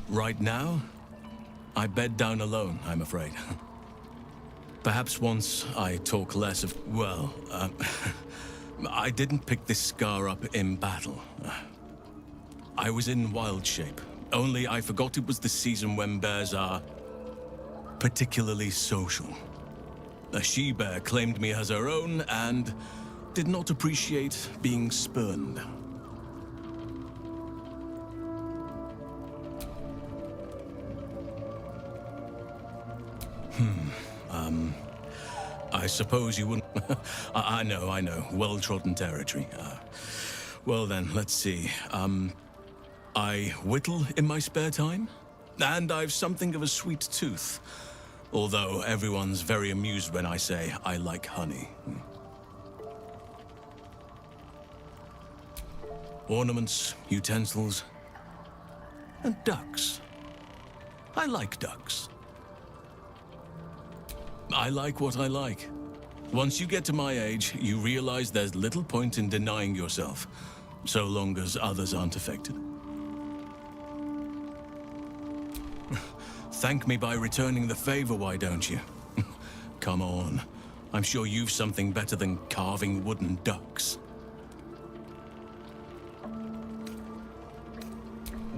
Right now, I bed down alone, I'm afraid. Perhaps once I talk less of... well, I didn't pick this scar up in battle. I was in wild shape. Only I forgot it was the season when bears are particularly social. A she-bear claimed me as her own and did not appreciate being spurned. I suppose you wouldn't... I know. Well-trodden territory. Well then, let's see. I whittle in my spare time, and I've something of a sweet tooth. Although everyone's very amused when I say I like honey. Ornaments, utensils, and ducks. I like ducks. I like what I like. Once you get to my age, you realize there's little point in denying yourself, so long as others aren't affected. Thank me by returning the favor, why don't you? Come on. I'm sure you've something better than carving wooden ducks.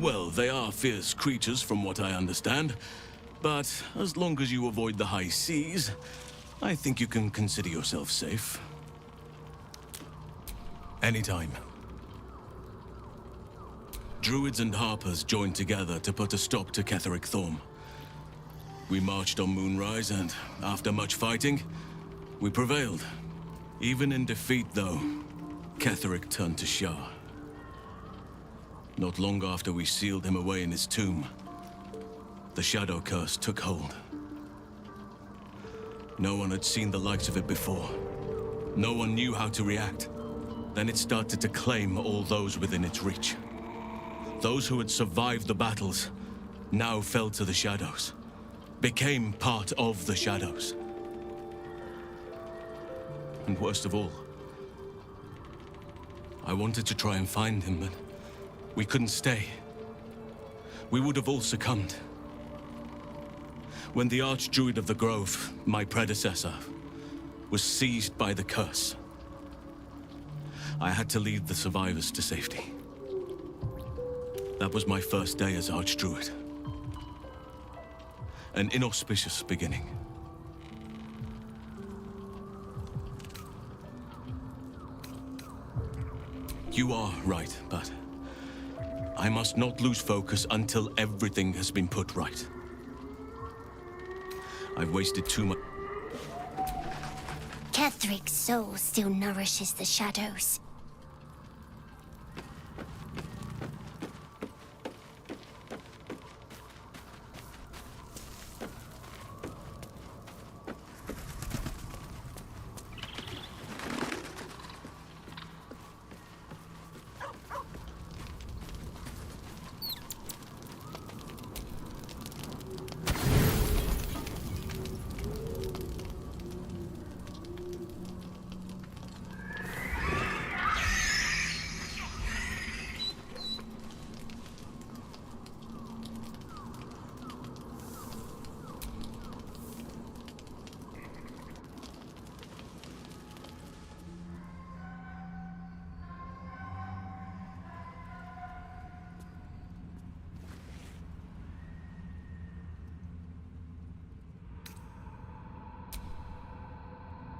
Well, they are fierce creatures from what I understand. But as long as you avoid the high seas, I think you can consider yourself safe. Anytime. Druids and Harpers joined together to put a stop to Ketheric Thorm. We marched on Moonrise, and after much fighting, we prevailed. Even in defeat, though, Ketheric turned to Shah. Not long after we sealed him away in his tomb, the Shadow Curse took hold. No one had seen the likes of it before. No one knew how to react. Then it started to claim all those within its reach. Those who had survived the battles now fell to the Shadows, became part of the Shadows. And worst of all, I wanted to try and find him, but we couldn't stay. We would have all succumbed. When the Archdruid of the Grove, my predecessor, was seized by the curse, I had to lead the survivors to safety. That was my first day as Archdruid. An inauspicious beginning. You are right, but I must not lose focus until everything has been put right. I've wasted too much. Ketheric's soul still nourishes the shadows.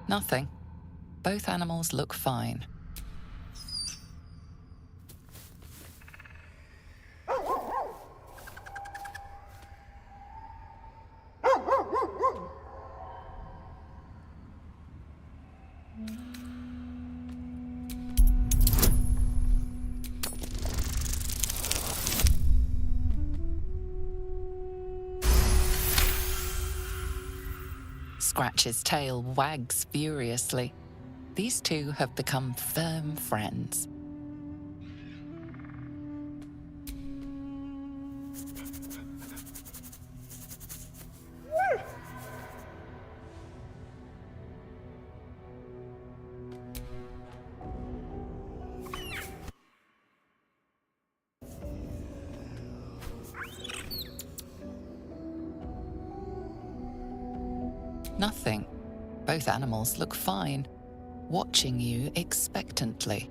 Nothing. Both animals look fine. Scratch's tail wags furiously. These two have become firm friends. Nothing. Both animals look fine, watching you expectantly.